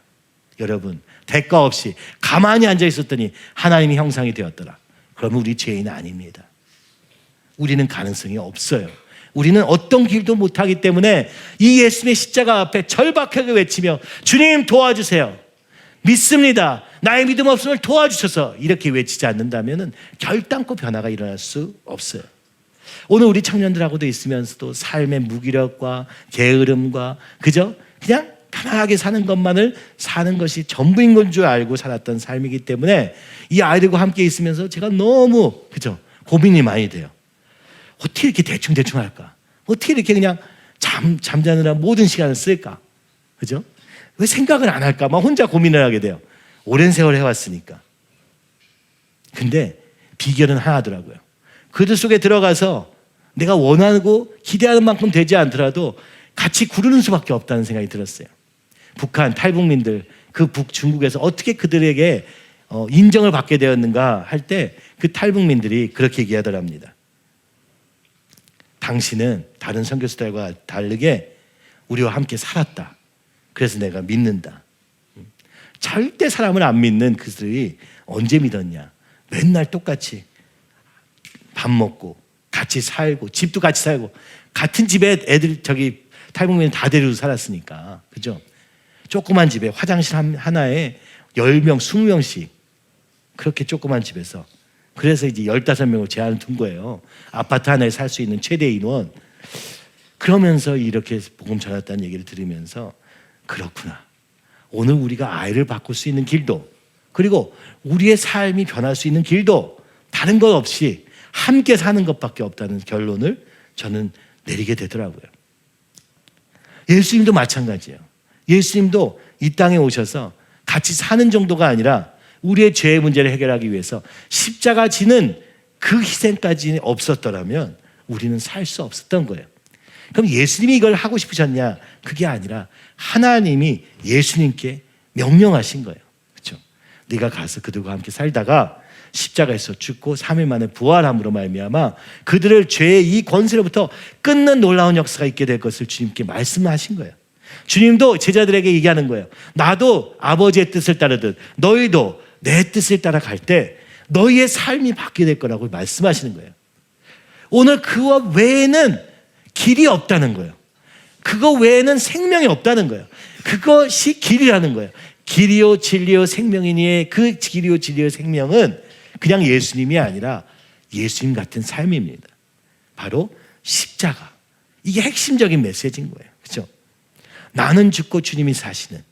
여러분, 대가 없이 가만히 앉아 있었더니 하나님의 형상이 되었더라. 그러면 우리 죄인은 아닙니다. 우리는 가능성이 없어요. 우리는 어떤 길도 못하기 때문에 이 예수님의 십자가 앞에 절박하게 외치며 주님 도와주세요. 믿습니다. 나의 믿음 없음을 도와주셔서 이렇게 외치지 않는다면 결단코 변화가 일어날 수 없어요. 오늘 우리 청년들하고도 있으면서도 삶의 무기력과 게으름과 그저 그냥 편하게 사는 것만을 사는 것이 전부인 건 줄 알고 살았던 삶이기 때문에 이 아이들과 함께 있으면서 제가 너무 고민이 많이 돼요. 어떻게 이렇게 대충 할까? 어떻게 이렇게 그냥 잠자느라 모든 시간을 쓸까? 그죠? 왜 생각을 안 할까? 막 혼자 고민을 하게 돼요. 오랜 세월 해왔으니까. 근데 비결은 하나더라고요. 그들 속에 들어가서 내가 원하고 기대하는 만큼 되지 않더라도 같이 구르는 수밖에 없다는 생각이 들었어요. 북한 탈북민들, 그 북중국에서 어떻게 그들에게 인정을 받게 되었는가 할 때 그 탈북민들이 그렇게 얘기하더랍니다. 당신은 다른 선교사들과 다르게 우리와 함께 살았다. 그래서 내가 믿는다. 절대 사람을 안 믿는 그들이 언제 믿었냐? 맨날 똑같이 밥 먹고 같이 살고 집도 같이 살고 같은 집에 애들 탈북민은 다 데리고 살았으니까. 그죠? 조그만 집에 화장실 하나에 10명, 20명씩 그렇게 조그만 집에서 그래서 이제 15명을 제한을 둔 거예요. 아파트 하나에 살 수 있는 최대 인원. 그러면서 이렇게 복음 전했다는 얘기를 들으면서 그렇구나. 오늘 우리가 아이를 바꿀 수 있는 길도 그리고 우리의 삶이 변할 수 있는 길도 다른 것 없이 함께 사는 것밖에 없다는 결론을 저는 내리게 되더라고요. 예수님도 마찬가지예요. 예수님도 이 땅에 오셔서 같이 사는 정도가 아니라 우리의 죄의 문제를 해결하기 위해서 십자가 지는 그 희생까지 없었더라면 우리는 살 수 없었던 거예요. 그럼 예수님이 이걸 하고 싶으셨냐? 그게 아니라 하나님이 예수님께 명령하신 거예요. 그렇죠? 네가 가서 그들과 함께 살다가 십자가에서 죽고 3일 만에 부활함으로 말미암아 그들을 죄의 이 권세로부터 끊는 놀라운 역사가 있게 될 것을 주님께 말씀하신 거예요. 주님도 제자들에게 얘기하는 거예요. 나도 아버지의 뜻을 따르듯 너희도 내 뜻을 따라 갈 때 너희의 삶이 바뀌게 될 거라고 말씀하시는 거예요. 오늘 그거 외에는 길이 없다는 거예요. 그거 외에는 생명이 없다는 거예요. 그것이 길이라는 거예요. 길이요 진리요 생명이니의 그 길이요 진리요 생명은 그냥 예수님이 아니라 예수님 같은 삶입니다. 바로 십자가. 이게 핵심적인 메시지인 거예요. 그렇죠? 나는 죽고 주님이 사시는.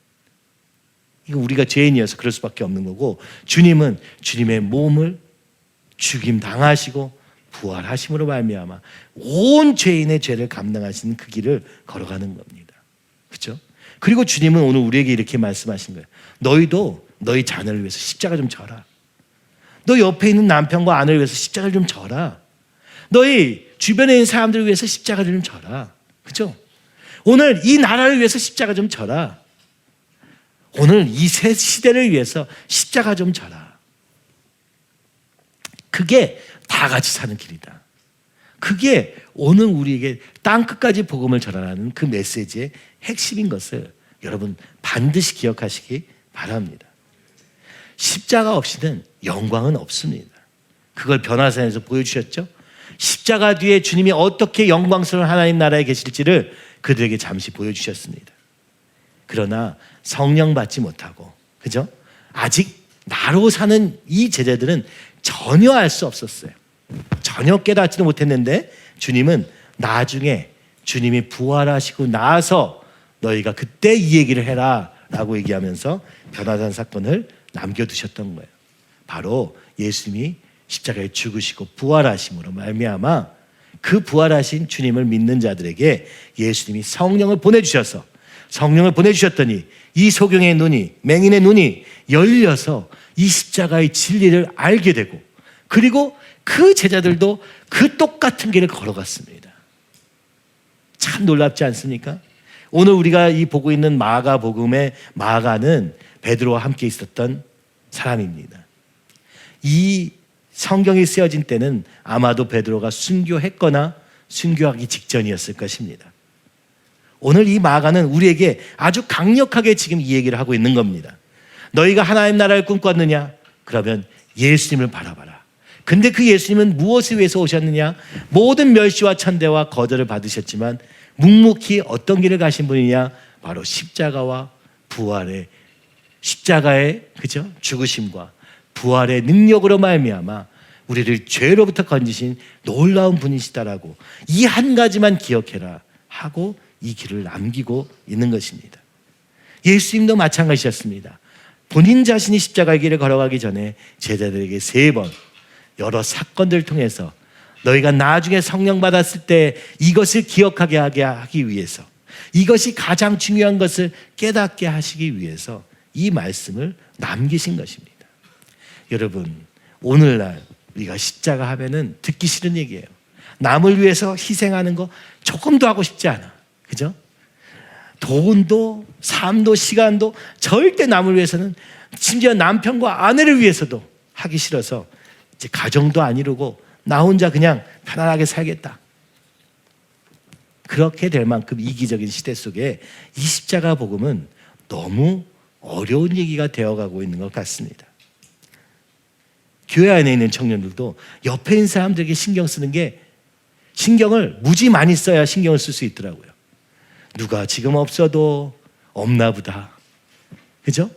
이거 우리가 죄인이어서 그럴 수밖에 없는 거고 주님은 주님의 몸을 죽임 당하시고 부활하심으로 말미암아 온 죄인의 죄를 감당하시는 그 길을 걸어가는 겁니다. 그렇죠? 그리고 주님은 오늘 우리에게 이렇게 말씀하신 거예요. 너희도 너희 자녀를 위해서 십자가 좀 져라. 너 옆에 있는 남편과 아내를 위해서 십자가를 좀 져라. 너희 주변에 있는 사람들을 위해서 십자가를 좀 져라. 그렇죠? 오늘 이 나라를 위해서 십자가 좀 져라. 오늘 이 새 시대를 위해서 십자가 좀 져라. 그게 다 같이 사는 길이다. 그게 오늘 우리에게 땅끝까지 복음을 전하라는 그 메시지의 핵심인 것을 여러분 반드시 기억하시기 바랍니다. 십자가 없이는 영광은 없습니다. 그걸 변화산에서 보여주셨죠. 십자가 뒤에 주님이 어떻게 영광스러운 하나님 나라에 계실지를 그들에게 잠시 보여주셨습니다. 그러나 성령 받지 못하고, 그죠? 아직 나로 사는 이 제자들은 전혀 알 수 없었어요. 전혀 깨닫지도 못했는데 주님은 나중에 주님이 부활하시고 나서 너희가 그때 이 얘기를 해라 라고 얘기하면서 변화산 사건을 남겨두셨던 거예요. 바로 예수님이 십자가에 죽으시고 부활하심으로 말미암아 그 부활하신 주님을 믿는 자들에게 예수님이 성령을 보내주셨더니 이 소경의 눈이, 맹인의 눈이 열려서 이 십자가의 진리를 알게 되고, 그리고 그 제자들도 그 똑같은 길을 걸어갔습니다. 참 놀랍지 않습니까? 오늘 우리가 이 보고 있는 마가복음의 마가는 베드로와 함께 있었던 사람입니다. 이 성경이 쓰여진 때는 아마도 베드로가 순교했거나 순교하기 직전이었을 것입니다. 오늘 이 마가는 우리에게 아주 강력하게 지금 이 얘기를 하고 있는 겁니다. 너희가 하나님 나라를 꿈꿨느냐? 그러면 예수님을 바라봐라. 근데 그 예수님은 무엇을 위해서 오셨느냐? 모든 멸시와 천대와 거절을 받으셨지만 묵묵히 어떤 길을 가신 분이냐? 바로 십자가와 부활의, 십자가의, 그죠? 죽으심과 부활의 능력으로 말미암아 우리를 죄로부터 건지신 놀라운 분이시다라고 이 한 가지만 기억해라 하고 이 길을 남기고 있는 것입니다. 예수님도 마찬가지였습니다. 본인 자신이 십자가의 길을 걸어가기 전에 제자들에게 3번 여러 사건들을 통해서 너희가 나중에 성령 받았을 때 이것을 기억하게 하기 위해서, 이것이 가장 중요한 것을 깨닫게 하시기 위해서 이 말씀을 남기신 것입니다. 여러분, 오늘날 우리가 십자가 하면은 듣기 싫은 얘기예요. 남을 위해서 희생하는 거 조금도 하고 싶지 않아. 그죠? 돈도 삶도 시간도 절대 남을 위해서는, 심지어 남편과 아내를 위해서도 하기 싫어서 이제 가정도 안 이루고 나 혼자 그냥 편안하게 살겠다. 그렇게 될 만큼 이기적인 시대 속에 이 십자가 복음은 너무 어려운 얘기가 되어가고 있는 것 같습니다. 교회 안에 있는 청년들도 옆에 있는 사람들에게 신경 쓰는 게, 신경을 무지 많이 써야 신경을 쓸 수 있더라고요. 누가 지금 없어도 없나 보다. 그죠?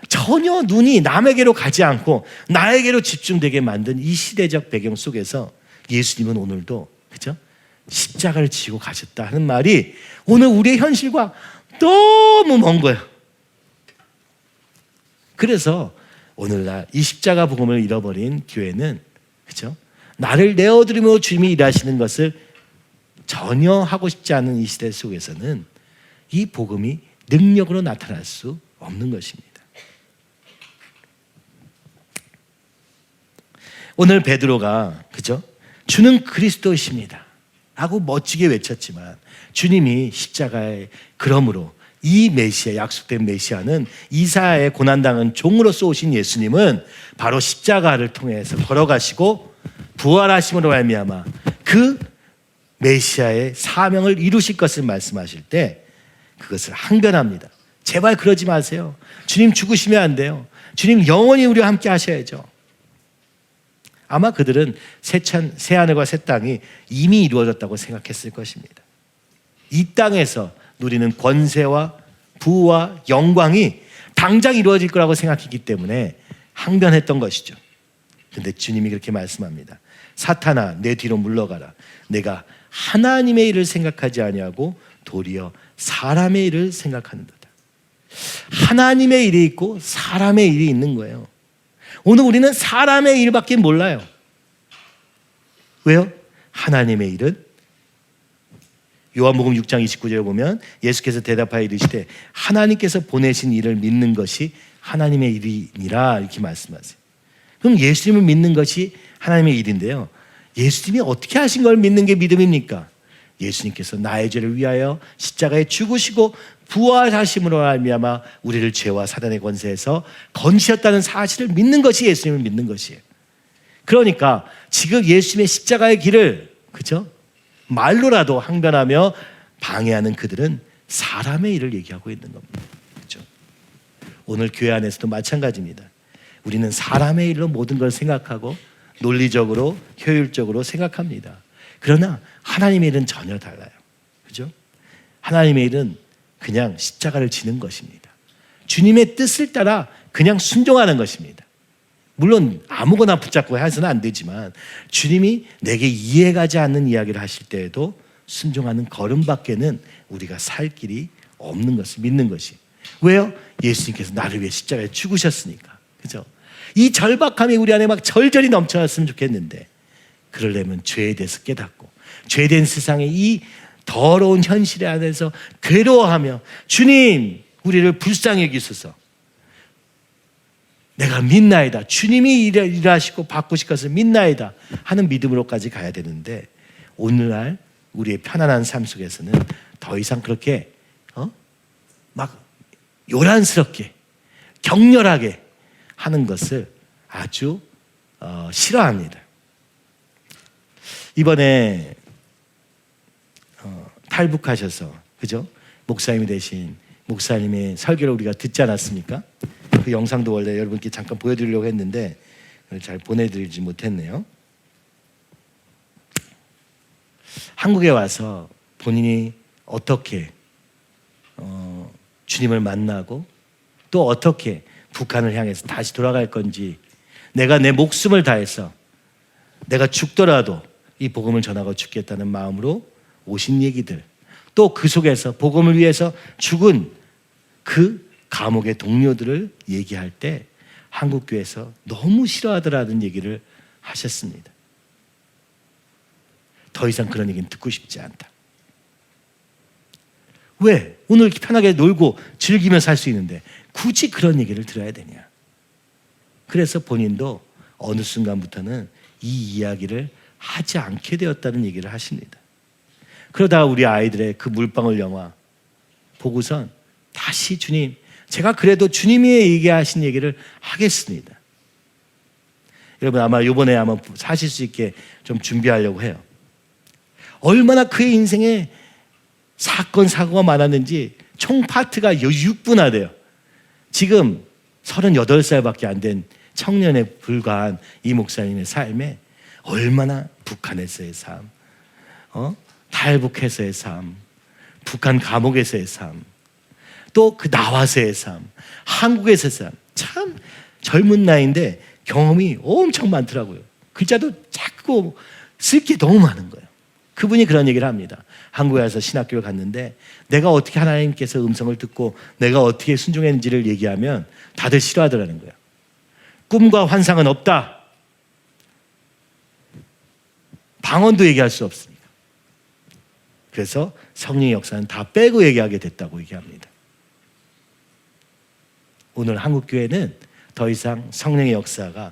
전혀 눈이 남에게로 가지 않고 나에게로 집중되게 만든 이 시대적 배경 속에서 예수님은 오늘도, 그죠? 십자가를 지고 가셨다 하는 말이 오늘 우리의 현실과 너무 먼 거예요. 그래서 오늘날 이 십자가 복음을 잃어버린 교회는, 그죠? 나를 내어드리며 주님이 일하시는 것을 전혀 하고 싶지 않은 이 시대 속에서는 이 복음이 능력으로 나타날 수 없는 것입니다. 오늘 베드로가, 그죠? 주는 그리스도이십니다 하고 멋지게 외쳤지만 주님이 십자가에, 그러므로 이 메시아, 약속된 메시아는 이사야의 고난당한 종으로서 오신 예수님은 바로 십자가를 통해서 걸어가시고 부활하심으로 말미암아 그 메시아의 사명을 이루실 것을 말씀하실 때 그것을 항변합니다. 제발 그러지 마세요. 주님 죽으시면 안 돼요. 주님 영원히 우리와 함께 하셔야죠. 아마 그들은 새 하늘과 새 땅이 이미 이루어졌다고 생각했을 것입니다. 이 땅에서 누리는 권세와 부와 영광이 당장 이루어질 거라고 생각했기 때문에 항변했던 것이죠. 그런데 주님이 그렇게 말씀합니다. 사탄아, 내 뒤로 물러가라. 내가 하나님의 일을 생각하지 아니하고 도리어 사람의 일을 생각하는도다. 하나님의 일이 있고 사람의 일이 있는 거예요. 오늘 우리는 사람의 일밖에 몰라요. 왜요? 하나님의 일은 요한복음 6장 29절에 보면 예수께서 대답하여 이르시되 하나님께서 보내신 일을 믿는 것이 하나님의 일이니라 이렇게 말씀하세요. 그럼 예수님을 믿는 것이 하나님의 일인데요. 예수님이 어떻게 하신 걸 믿는 게 믿음입니까? 예수님께서 나의 죄를 위하여 십자가에 죽으시고 부활하심으로 말미암아 우리를 죄와 사단의 권세에서 건지셨다는 사실을 믿는 것이 예수님을 믿는 것이에요. 그러니까 지금 예수님의 십자가의 길을 그죠? 말로라도 항변하며 방해하는 그들은 사람의 일을 얘기하고 있는 겁니다. 그죠? 오늘 교회 안에서도 마찬가지입니다. 우리는 사람의 일로 모든 걸 생각하고 논리적으로 효율적으로 생각합니다. 그러나 하나님의 일은 전혀 달라요. 그죠? 하나님의 일은 그냥 십자가를 지는 것입니다. 주님의 뜻을 따라 그냥 순종하는 것입니다. 물론 아무거나 붙잡고 해서는 안 되지만 주님이 내게 이해가지 않는 이야기를 하실 때에도 순종하는 걸음밖에는 우리가 살 길이 없는 것을 믿는 것이. 왜요? 예수님께서 나를 위해 십자가에 죽으셨으니까. 그죠? 이 절박함이 우리 안에 막 절절히 넘쳐났으면 좋겠는데 그러려면 죄에 대해서 깨닫고 죄된 세상의 이 더러운 현실 안에서 괴로워하며 주님 우리를 불쌍히 여기소서 내가 믿나이다 주님이 일하시고 바꾸실 것을 믿나이다 하는 믿음으로까지 가야 되는데 오늘날 우리의 편안한 삶 속에서는 더 이상 그렇게 막 요란스럽게 격렬하게 하는 것을 아주 싫어합니다. 이번에 탈북하셔서 그죠? 목사님이 되신 목사님의 설교를 우리가 듣지 않았습니까? 그 영상도 원래 여러분께 잠깐 보여드리려고 했는데 잘 보내드리지 못했네요. 한국에 와서 본인이 어떻게 주님을 만나고 또 어떻게 북한을 향해서 다시 돌아갈 건지 내가 내 목숨을 다해서 내가 죽더라도 이 복음을 전하고 죽겠다는 마음으로 오신 얘기들 또 그 속에서 복음을 위해서 죽은 그 감옥의 동료들을 얘기할 때 한국교회에서 너무 싫어하더라는 얘기를 하셨습니다. 더 이상 그런 얘기는 듣고 싶지 않다. 왜? 오늘 이렇게 편하게 놀고 즐기며 살 수 있는데 굳이 그런 얘기를 들어야 되냐. 그래서 본인도 어느 순간부터는 이 이야기를 하지 않게 되었다는 얘기를 하십니다. 그러다가 우리 아이들의 그 물방울 영화 보고선 다시 주님, 제가 그래도 주님이 얘기하신 얘기를 하겠습니다. 여러분 아마 이번에 아마 사실 수 있게 좀 준비하려고 해요. 얼마나 그의 인생에 사건 사고가 많았는지 총 파트가 6분화돼요. 지금 38살밖에 안 된 청년에 불과한 이 목사님의 삶에 얼마나 북한에서의 삶, 탈북해서의 삶, 북한 감옥에서의 삶, 또 그 나와서의 삶, 한국에서의 삶, 참 젊은 나이인데 경험이 엄청 많더라고요. 글자도 작고 쓸 게 너무 많은 거예요. 그분이 그런 얘기를 합니다. 한국에 와서 신학교를 갔는데 내가 어떻게 하나님께서 음성을 듣고 내가 어떻게 순종했는지를 얘기하면 다들 싫어하더라는 거예요. 꿈과 환상은 없다. 방언도 얘기할 수 없으니까. 그래서 성령의 역사는 다 빼고 얘기하게 됐다고 얘기합니다. 오늘 한국교회는 더 이상 성령의 역사가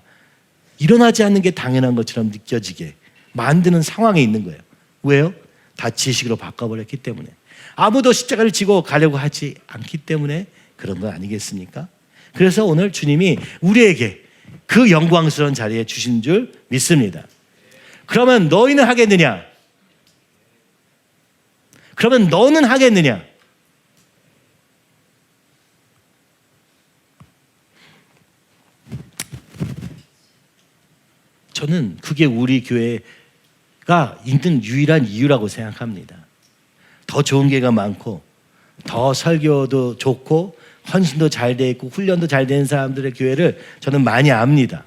일어나지 않는 게 당연한 것처럼 느껴지게 만드는 상황에 있는 거예요. 왜요? 다 지식으로 바꿔버렸기 때문에. 아무도 십자가를 지고 가려고 하지 않기 때문에 그런 거 아니겠습니까? 그래서 오늘 주님이 우리에게 그 영광스러운 자리에 주신 줄 믿습니다. 그러면 너희는 하겠느냐? 그러면 너는 하겠느냐? 저는 그게 우리 교회가 있는 유일한 이유라고 생각합니다. 더 좋은 교회가 많고 더 설교도 좋고 헌신도 잘 돼 있고 훈련도 잘 되는 사람들의 교회를 저는 많이 압니다.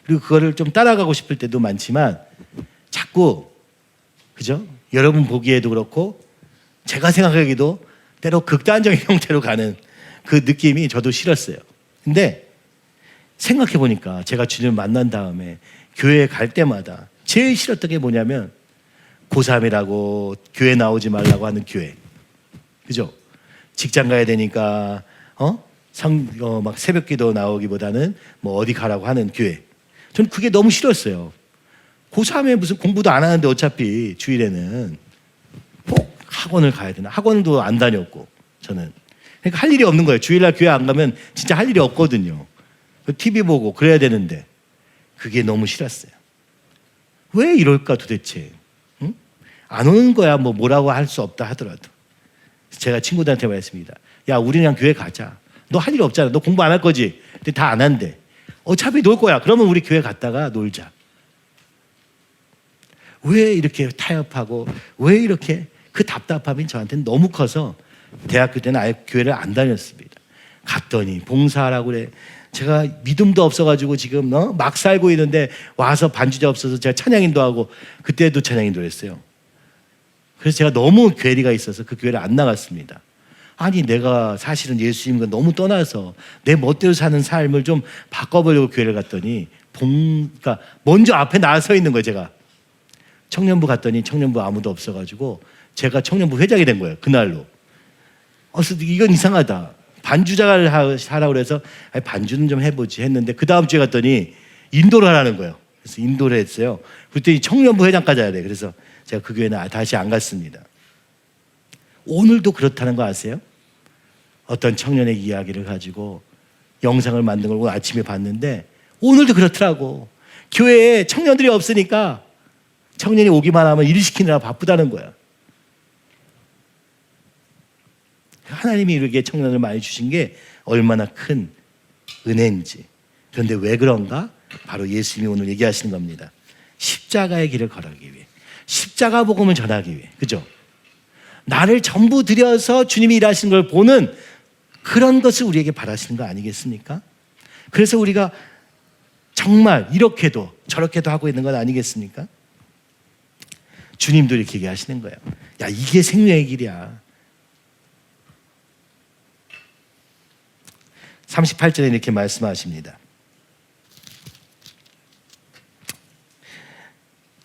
그리고 그거를 좀 따라가고 싶을 때도 많지만 자꾸 그죠? 여러분 보기에도 그렇고 제가 생각하기도 때로 극단적인 형태로 가는 그 느낌이 저도 싫었어요. 근데 생각해 보니까 제가 주님을 만난 다음에 교회에 갈 때마다 제일 싫었던 게 뭐냐면 고3이라고 교회 나오지 말라고 하는 교회. 그죠? 직장 가야 되니까 막 새벽기도 나오기보다는 뭐 어디 가라고 하는 교회. 전 그게 너무 싫었어요. 고3에 무슨 공부도 안 하는데 어차피 주일에는 꼭 학원을 가야 되나? 학원도 안 다녔고 저는. 그러니까 할 일이 없는 거예요. 주일날 교회 안 가면 진짜 할 일이 없거든요. TV 보고 그래야 되는데 그게 너무 싫었어요. 왜 이럴까 도대체? 응? 안 오는 거야 뭐 뭐라고 할 수 없다 하더라도. 제가 친구들한테 말했습니다. 야, 우리 그냥 교회 가자. 너 할 일 없잖아. 너 공부 안 할 거지? 근데 다 안 한대. 어차피 놀 거야. 그러면 우리 교회 갔다가 놀자. 왜 이렇게 타협하고 왜 이렇게 그 답답함이 저한테는 너무 커서 대학교 때는 아예 교회를 안 다녔습니다. 갔더니 봉사하라고 그래. 제가 믿음도 없어가지고 지금 막 살고 있는데 와서 반주자 없어서 제가 찬양인도 하고 그때도 찬양인도 했어요. 그래서 제가 너무 괴리가 있어서 그 교회를 안 나갔습니다. 아니 내가 사실은 예수님과 너무 떠나서 내 멋대로 사는 삶을 좀 바꿔보려고 교회를 갔더니 그러니까 먼저 앞에 나서 있는 거예요. 제가 청년부 갔더니 청년부 아무도 없어가지고 제가 청년부 회장이 된 거예요. 그날로. 그래서 이건 이상하다. 반주자를 하라고 그래서 반주는 좀 해보지 했는데 그 다음 주에 갔더니 인도를 하라는 거예요. 그래서 인도를 했어요. 그랬더니 청년부 회장까지 해야 돼. 그래서 제가 그 교회는 다시 안 갔습니다. 오늘도 그렇다는 거 아세요? 어떤 청년의 이야기를 가지고 영상을 만든 걸 오늘 아침에 봤는데 오늘도 그렇더라고. 교회에 청년들이 없으니까 청년이 오기만 하면 일 시키느라 바쁘다는 거야. 하나님이 이렇게 청년을 많이 주신 게 얼마나 큰 은혜인지. 그런데 왜 그런가? 바로 예수님이 오늘 얘기하시는 겁니다. 십자가의 길을 걸어가기 위해. 십자가 복음을 전하기 위해. 그죠? 나를 전부 들여서 주님이 일하시는 걸 보는 그런 것을 우리에게 바라시는 거 아니겠습니까? 그래서 우리가 정말 이렇게도 저렇게도 하고 있는 건 아니겠습니까? 주님도 이렇게 얘기하시는 거예요. 야, 이게 생명의 길이야. 38절에 이렇게 말씀하십니다.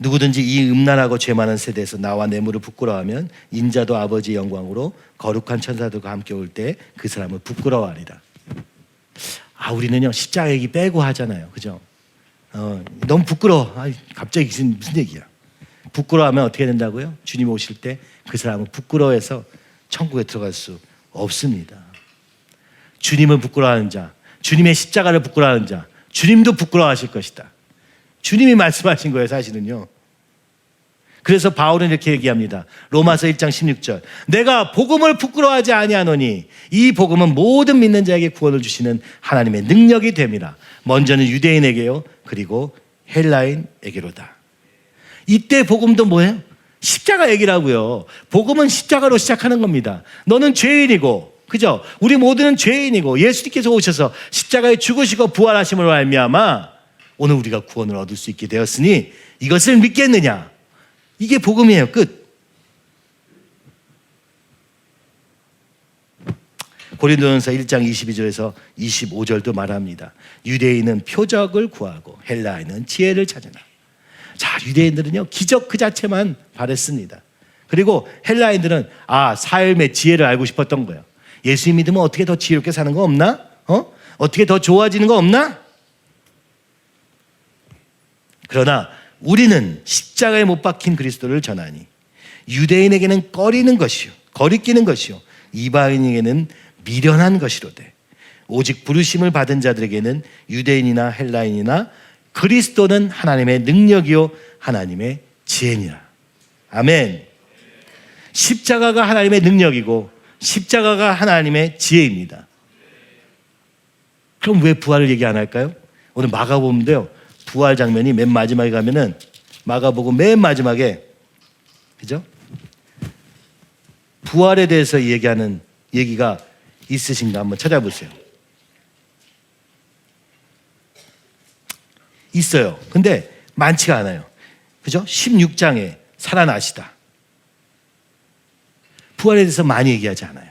누구든지 이 음란하고 죄 많은 세대에서 나와 뇌물을 부끄러워하면 인자도 아버지의 영광으로 거룩한 천사들과 함께 올 때 그 사람을 부끄러워하리라. 우리는요 십자가 얘기 빼고 하잖아요. 그죠? 너무 부끄러워. 갑자기 무슨 얘기야. 부끄러워하면 어떻게 된다고요? 주님 오실 때 그 사람은 부끄러워해서 천국에 들어갈 수 없습니다. 주님을 부끄러워하는 자, 주님의 십자가를 부끄러워하는 자, 주님도 부끄러워하실 것이다. 주님이 말씀하신 거예요, 사실은요. 그래서 바울은 이렇게 얘기합니다. 로마서 1장 16절. 내가 복음을 부끄러워하지 아니하노니 이 복음은 모든 믿는 자에게 구원을 주시는 하나님의 능력이 됨이라. 먼저는 유대인에게요, 그리고 헬라인에게로다. 이때 복음도 뭐예요? 십자가 얘기라고요. 복음은 십자가로 시작하는 겁니다. 너는 죄인이고, 그죠? 우리 모두는 죄인이고 예수님께서 오셔서 십자가에 죽으시고 부활하심으로 말미암아 오늘 우리가 구원을 얻을 수 있게 되었으니 이것을 믿겠느냐? 이게 복음이에요. 끝. 고린도전서 1장 22절에서 25절도 말합니다. 유대인은 표적을 구하고 헬라인은 지혜를 찾으나. 자, 유대인들은요 기적 그 자체만 바랬습니다. 그리고 헬라인들은 삶의 지혜를 알고 싶었던 거예요. 예수 믿으면 어떻게 더 지혜롭게 사는 거 없나? 어떻게 더 좋아지는 거 없나? 그러나 우리는 십자가에 못 박힌 그리스도를 전하니 유대인에게는 꺼리는 것이요 거리끼는 것이요 이방인에게는 미련한 것이로되 오직 부르심을 받은 자들에게는 유대인이나 헬라인이나 그리스도는 하나님의 능력이요 하나님의 지혜니라. 아멘. 십자가가 하나님의 능력이고 십자가가 하나님의 지혜입니다. 그럼 왜 부활을 얘기 안 할까요? 오늘 마가복음인데요. 부활 장면이 맨 마지막에 가면은 마가복음 맨 마지막에 그죠? 부활에 대해서 얘기하는 얘기가 있으신가 한번 찾아보세요. 있어요. 근데 많지가 않아요. 그죠? 16장에 살아나시다. 부활에 대해서 많이 얘기하지 않아요.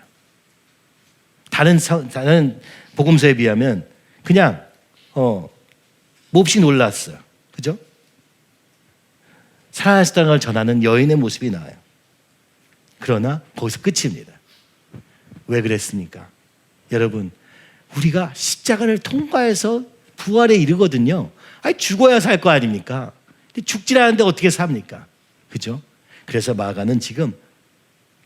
다른 복음서에 비하면 그냥 몹시 놀랐어요. 그죠? 살아나셨다는 걸 전하는 여인의 모습이 나와요. 그러나 거기서 끝입니다. 왜 그랬습니까? 여러분, 우리가 십자가를 통과해서 부활에 이르거든요. 아니, 죽어야 살 거 아닙니까? 죽질 않는데 어떻게 삽니까? 그죠? 그래서 마가는 지금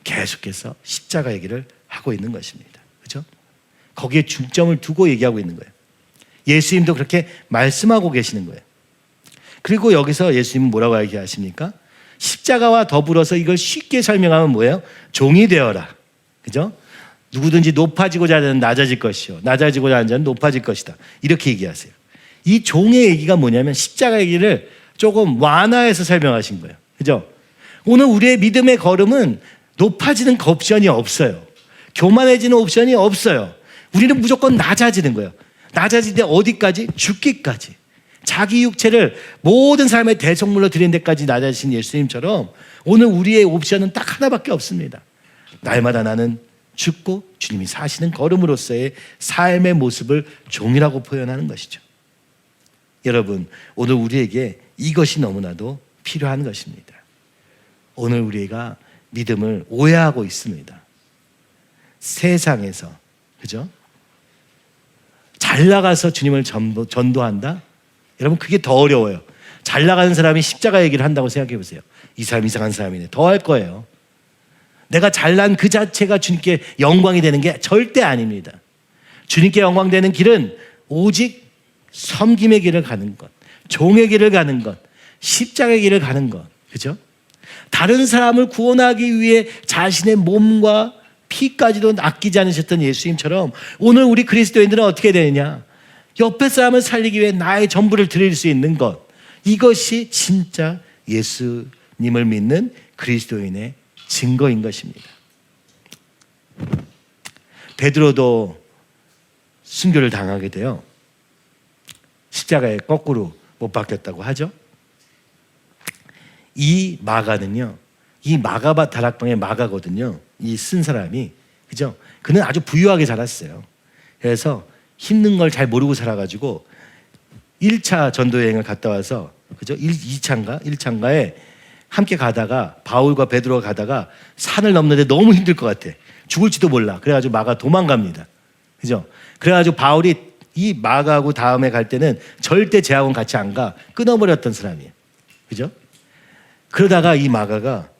계속해서 십자가 얘기를 하고 있는 것입니다. 그죠? 거기에 중점을 두고 얘기하고 있는 거예요. 예수님도 그렇게 말씀하고 계시는 거예요. 그리고 여기서 예수님은 뭐라고 얘기하십니까? 십자가와 더불어서 이걸 쉽게 설명하면 뭐예요? 종이 되어라. 그죠? 누구든지 높아지고자 하는 낮아질 것이요, 낮아지고자 하는 자는 높아질 것이다. 이렇게 얘기하세요. 이 종의 얘기가 뭐냐면 십자가 얘기를 조금 완화해서 설명하신 거예요. 그죠? 오늘 우리의 믿음의 걸음은 높아지는 옵션이 없어요. 교만해지는 옵션이 없어요. 우리는 무조건 낮아지는 거예요. 낮아질 때 어디까지? 죽기까지. 자기 육체를 모든 삶의 대속물로 드리는 데까지 낮아지신 예수님처럼 오늘 우리의 옵션은 딱 하나밖에 없습니다. 날마다 나는 죽고 주님이 사시는 걸음으로서의 삶의 모습을 종이라고 표현하는 것이죠. 여러분, 오늘 우리에게 이것이 너무나도 필요한 것입니다. 오늘 우리가 믿음을 오해하고 있습니다. 세상에서, 그죠? 잘 나가서 주님을 전도한다? 여러분, 그게 더 어려워요. 잘 나가는 사람이 십자가 얘기를 한다고 생각해 보세요. 이 사람 이상한 사람이네. 더 할 거예요. 내가 잘난 그 자체가 주님께 영광이 되는 게 절대 아닙니다. 주님께 영광되는 길은 오직 섬김의 길을 가는 것, 종의 길을 가는 것, 십자가의 길을 가는 것. 그죠? 다른 사람을 구원하기 위해 자신의 몸과 피까지도 아끼지 않으셨던 예수님처럼 오늘 우리 그리스도인들은 어떻게 되느냐? 옆에 사람을 살리기 위해 나의 전부를 드릴 수 있는 것. 이것이 진짜 예수님을 믿는 그리스도인의 증거인 것입니다. 베드로도 순교를 당하게 돼요. 십자가에 거꾸로 못 박혔다고 하죠. 이 마가는요, 이 마가바 다락방의 마가거든요. 이 쓴 사람이, 그죠? 그는 아주 부유하게 자랐어요. 그래서 힘든 걸 잘 모르고 살아가지고 1차 전도 여행을 갔다 와서, 그죠? 1차인가에 함께 가다가 바울과 베드로가 가다가 산을 넘는데 너무 힘들 것 같아. 죽을지도 몰라. 그래가지고 마가 도망갑니다. 그죠? 그래가지고 바울이 이 마가하고 다음에 갈 때는 절대 쟤하고는 같이 안 가. 끊어버렸던 사람이에요. 그죠? 그러다가 이 마가가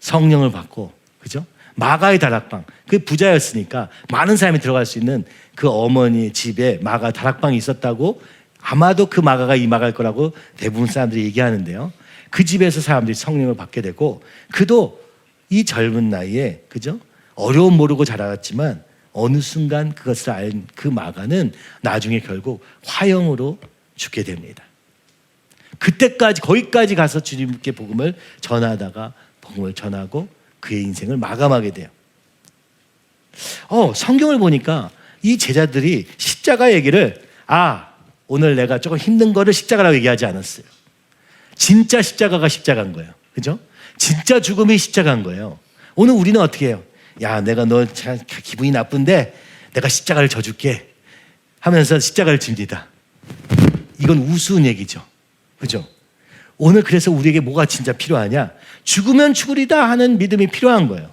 성령을 받고, 그죠? 마가의 다락방, 그 부자였으니까 많은 사람이 들어갈 수 있는 그 어머니 집에 마가 다락방이 있었다고, 아마도 그 마가가 이 마가일 거라고 대부분 사람들이 얘기하는데요. 그 집에서 사람들이 성령을 받게 되고, 그도 이 젊은 나이에, 그죠? 어려움 모르고 자라왔지만 어느 순간 그것을 알 그 마가는 나중에 결국 화형으로 죽게 됩니다. 그때까지, 거기까지 가서 주님께 복음을 전하다가 복음을 전하고 그의 인생을 마감하게 돼요. 성경을 보니까 이 제자들이 십자가 얘기를, 오늘 내가 조금 힘든 거를 십자가라고 얘기하지 않았어요. 진짜 십자가가 십자가인 거예요. 그죠? 진짜 죽음이 십자가인 거예요. 오늘 우리는 어떻게 해요? 야, 내가 너 기분이 나쁜데 내가 십자가를 져줄게 하면서 십자가를 집니다. 이건 우스운 얘기죠. 그죠? 오늘 그래서 우리에게 뭐가 진짜 필요하냐? 죽으면 죽으리다 하는 믿음이 필요한 거예요.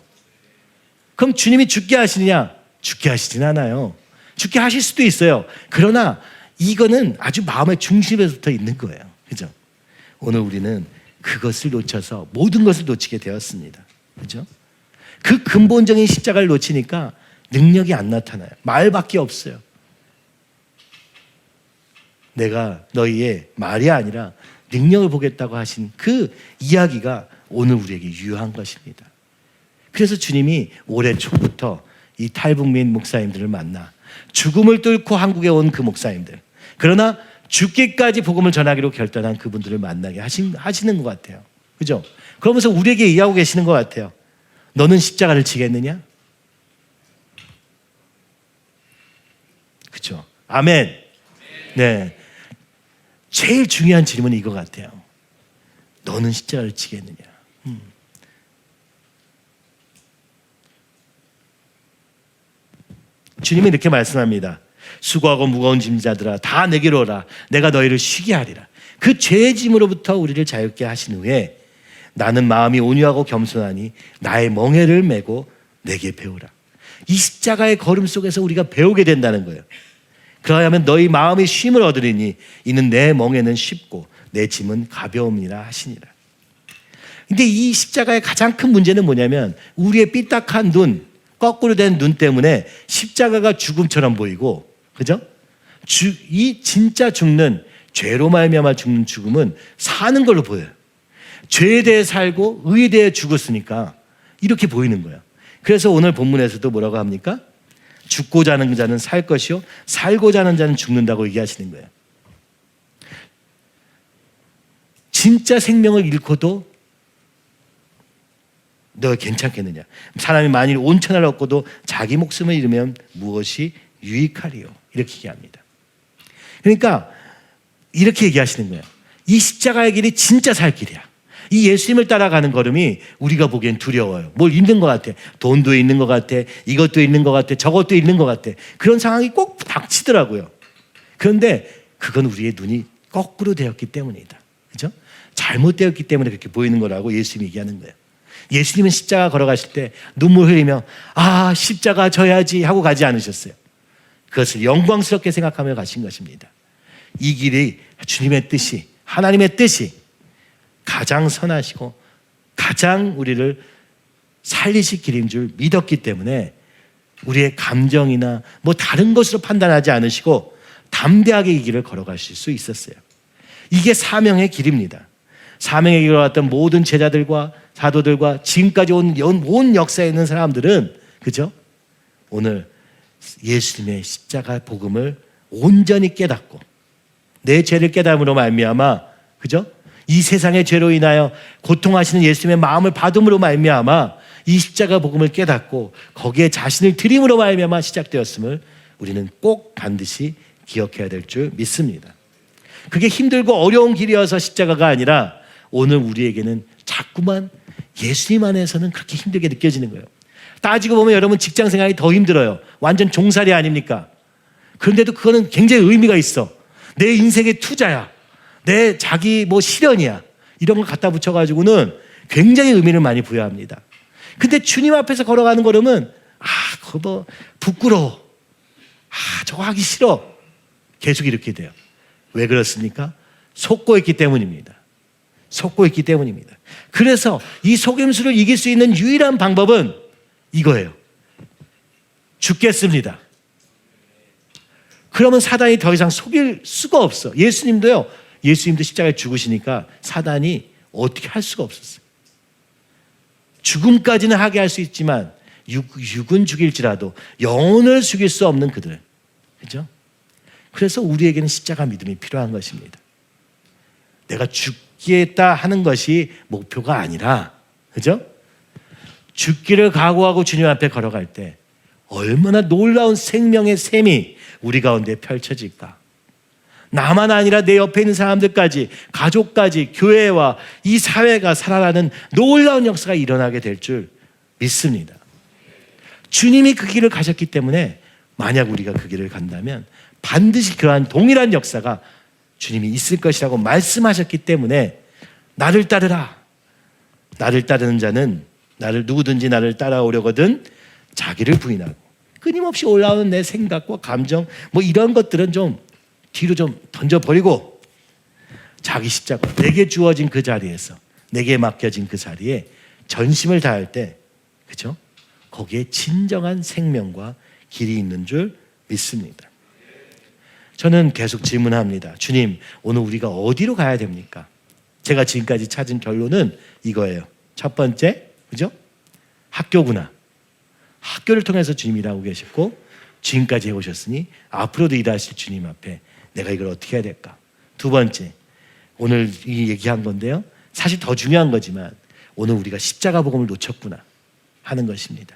그럼 주님이 죽게 하시느냐? 죽게 하시진 않아요. 죽게 하실 수도 있어요. 그러나 이거는 아주 마음의 중심에서부터 있는 거예요. 그죠? 오늘 우리는 그것을 놓쳐서 모든 것을 놓치게 되었습니다. 그죠? 그 근본적인 십자가를 놓치니까 능력이 안 나타나요. 말밖에 없어요. 내가 너희의 말이 아니라 능력을 보겠다고 하신 그 이야기가 오늘 우리에게 유효한 것입니다. 그래서 주님이 올해 초부터 이 탈북민 목사님들을 만나 죽음을 뚫고 한국에 온 그 목사님들, 그러나 죽기까지 복음을 전하기로 결단한 그분들을 만나게 하시는 것 같아요. 그죠? 그러면서 우리에게 이해하고 계시는 것 같아요. 너는 십자가를 지겠느냐? 그죠? 아멘. 네. 제일 중요한 질문이 이거 같아요. 너는 십자가를 지겠느냐? 주님이 이렇게 말씀합니다. 수고하고 무거운 짐자들아 다 내게로 오라. 내가 너희를 쉬게 하리라. 그 죄의 짐으로부터 우리를 자유케 하신 후에 나는 마음이 온유하고 겸손하니 나의 멍에를 메고 내게 배우라. 이 십자가의 걸음 속에서 우리가 배우게 된다는 거예요. 그러하면 너희 마음이 쉼을 얻으리니 이는 내 멍에는 쉽고 내 짐은 가벼움이라 하시니라. 근데 이 십자가의 가장 큰 문제는 뭐냐면 우리의 삐딱한 눈, 거꾸로 된 눈 때문에 십자가가 죽음처럼 보이고, 그죠? 이 진짜 죽는, 죄로 말미암아 죽는 죽음은 사는 걸로 보여요. 죄에 대해 살고 의에 대해 죽었으니까 이렇게 보이는 거예요. 그래서 오늘 본문에서도 뭐라고 합니까? 죽고자 하는 자는 살 것이요 살고자 하는 자는 죽는다고 얘기하시는 거예요. 진짜 생명을 잃고도 너 괜찮겠느냐? 사람이 만일 온천을 얻고도 자기 목숨을 잃으면 무엇이 유익하리요? 이렇게 얘기합니다. 그러니까 이렇게 얘기하시는 거예요. 이 십자가의 길이 진짜 살 길이야. 이 예수님을 따라가는 걸음이 우리가 보기엔 두려워요. 뭘 잃는 것 같아. 돈도 잃는 것 같아. 이것도 잃는 것 같아. 저것도 잃는 것 같아. 그런 상황이 꼭 닥치더라고요. 그런데 그건 우리의 눈이 거꾸로 되었기 때문이다. 그렇죠? 잘못되었기 때문에 그렇게 보이는 거라고 예수님이 얘기하는 거예요. 예수님은 십자가 걸어가실 때 눈물 흘리며 아 십자가 져야지 하고 가지 않으셨어요. 그것을 영광스럽게 생각하며 가신 것입니다. 이 길이 주님의 뜻이, 하나님의 뜻이 가장 선하시고 가장 우리를 살리실 길인 줄 믿었기 때문에 우리의 감정이나 뭐 다른 것으로 판단하지 않으시고 담대하게 이 길을 걸어가실 수 있었어요. 이게 사명의 길입니다. 사명의 길을 왔던 모든 제자들과 사도들과 지금까지 온 역사에 있는 사람들은, 그죠? 오늘 예수님의 십자가 복음을 온전히 깨닫고 내 죄를 깨달음으로 말미암아, 그죠? 이 세상의 죄로 인하여 고통하시는 예수님의 마음을 받음으로 말미암아 이 십자가 복음을 깨닫고 거기에 자신을 드림으로 말미암아 시작되었음을 우리는 꼭 반드시 기억해야 될 줄 믿습니다. 그게 힘들고 어려운 길이어서 십자가가 아니라 오늘 우리에게는 자꾸만 예수님 안에서는 그렇게 힘들게 느껴지는 거예요. 따지고 보면 여러분 직장 생활이 더 힘들어요. 완전 종살이 아닙니까? 그런데도 그거는 굉장히 의미가 있어. 내 인생의 투자야. 내 자기 뭐 실현이야. 이런 걸 갖다 붙여가지고는 굉장히 의미를 많이 부여합니다. 근데 주님 앞에서 걸어가는 걸음은 그거 뭐 부끄러워. 저거 하기 싫어. 계속 이렇게 돼요. 왜 그렇습니까? 속고 있기 때문입니다. 속고 있기 때문입니다. 그래서 이 속임수를 이길 수 있는 유일한 방법은 이거예요. 죽겠습니다. 그러면 사단이 더 이상 속일 수가 없어. 예수님도 십자가에 죽으시니까 사단이 어떻게 할 수가 없었어요. 죽음까지는 하게 할 수 있지만 육은 죽일지라도 영혼을 죽일 수 없는 그들. 그죠? 그래서 우리에게는 십자가 믿음이 필요한 것입니다. 내가 죽겠다 하는 것이 목표가 아니라, 그죠? 죽기를 각오하고 주님 앞에 걸어갈 때 얼마나 놀라운 생명의 셈이 우리 가운데 펼쳐질까. 나만 아니라 내 옆에 있는 사람들까지, 가족까지, 교회와 이 사회가 살아나는 놀라운 역사가 일어나게 될 줄 믿습니다. 주님이 그 길을 가셨기 때문에 만약 우리가 그 길을 간다면 반드시 그러한 동일한 역사가 주님이 있을 것이라고 말씀하셨기 때문에 나를 따르라. 나를 따르는 자는 누구든지 나를 따라오려거든 자기를 부인하고, 끊임없이 올라오는 내 생각과 감정 뭐 이런 것들은 좀 뒤로 좀 던져버리고 자기 십자가, 내게 주어진 그 자리에서, 내게 맡겨진 그 자리에 전심을 다할 때, 그죠? 거기에 진정한 생명과 길이 있는 줄 믿습니다. 저는 계속 질문합니다. 주님, 오늘 우리가 어디로 가야 됩니까? 제가 지금까지 찾은 결론은 이거예요. 첫 번째, 그죠? 학교구나. 학교를 통해서 주님이 일하고 계셨고 지금까지 해오셨으니 앞으로도 일하실 주님 앞에 내가 이걸 어떻게 해야 될까? 두 번째, 오늘 이 얘기한 건데요. 사실 더 중요한 거지만 오늘 우리가 십자가 복음을 놓쳤구나 하는 것입니다.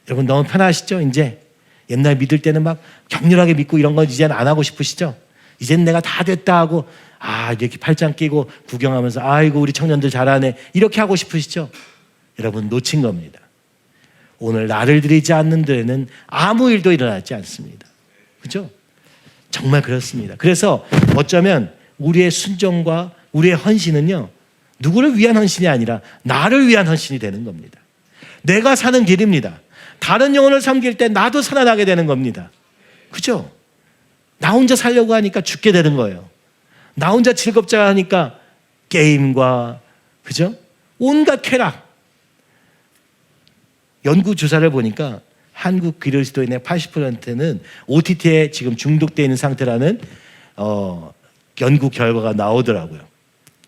여러분 너무 편하시죠? 이제 옛날 믿을 때는 막 격렬하게 믿고 이런 건 이제는 안 하고 싶으시죠? 이제는 내가 다 됐다 하고 이렇게 팔짱 끼고 구경하면서 아이고 우리 청년들 잘하네 이렇게 하고 싶으시죠? 여러분 놓친 겁니다. 오늘 나를 드리지 않는 데에는 아무 일도 일어나지 않습니다. 그렇죠? 정말 그렇습니다. 그래서 어쩌면 우리의 순종과 우리의 헌신은요 누구를 위한 헌신이 아니라 나를 위한 헌신이 되는 겁니다. 내가 사는 길입니다. 다른 영혼을 섬길 때 나도 살아나게 되는 겁니다. 그죠? 나 혼자 살려고 하니까 죽게 되는 거예요. 나 혼자 즐겁자 하니까 게임과, 그죠? 온갖 쾌락. 연구 조사를 보니까 한국 그리스도인의 80%는 OTT에 지금 중독되어 있는 상태라는 연구 결과가 나오더라고요.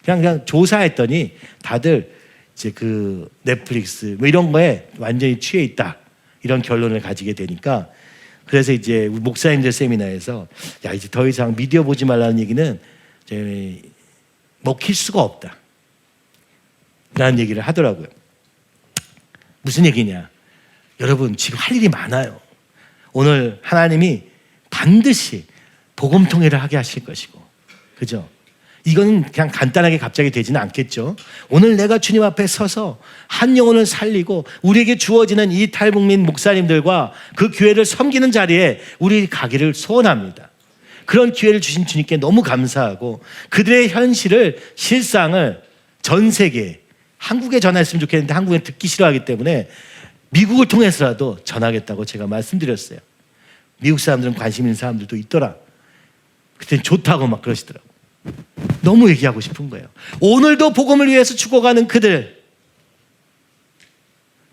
그냥 조사했더니 다들 이제 그 넷플릭스 뭐 이런 거에 완전히 취해 있다, 이런 결론을 가지게 되니까, 그래서 이제 목사님들 세미나에서 야, 이제 더 이상 미디어 보지 말라는 얘기는 이제 먹힐 수가 없다, 라는 얘기를 하더라고요. 무슨 얘기냐? 여러분, 지금 할 일이 많아요. 오늘 하나님이 반드시 복음 통일을 하게 하실 것이고, 그죠? 이거는 그냥 간단하게 갑자기 되지는 않겠죠. 오늘 내가 주님 앞에 서서 한 영혼을 살리고 우리에게 주어지는 이 탈북민 목사님들과 그 교회를 섬기는 자리에 우리 가기를 소원합니다. 그런 기회를 주신 주님께 너무 감사하고, 그들의 현실을, 실상을 전 세계에, 한국에 전했으면 좋겠는데 한국에 듣기 싫어하기 때문에 미국을 통해서라도 전하겠다고 제가 말씀드렸어요. 미국 사람들은 관심 있는 사람들도 있더라. 그때 좋다고 막 그러시더라고. 너무 얘기하고 싶은 거예요. 오늘도 복음을 위해서 죽어가는 그들,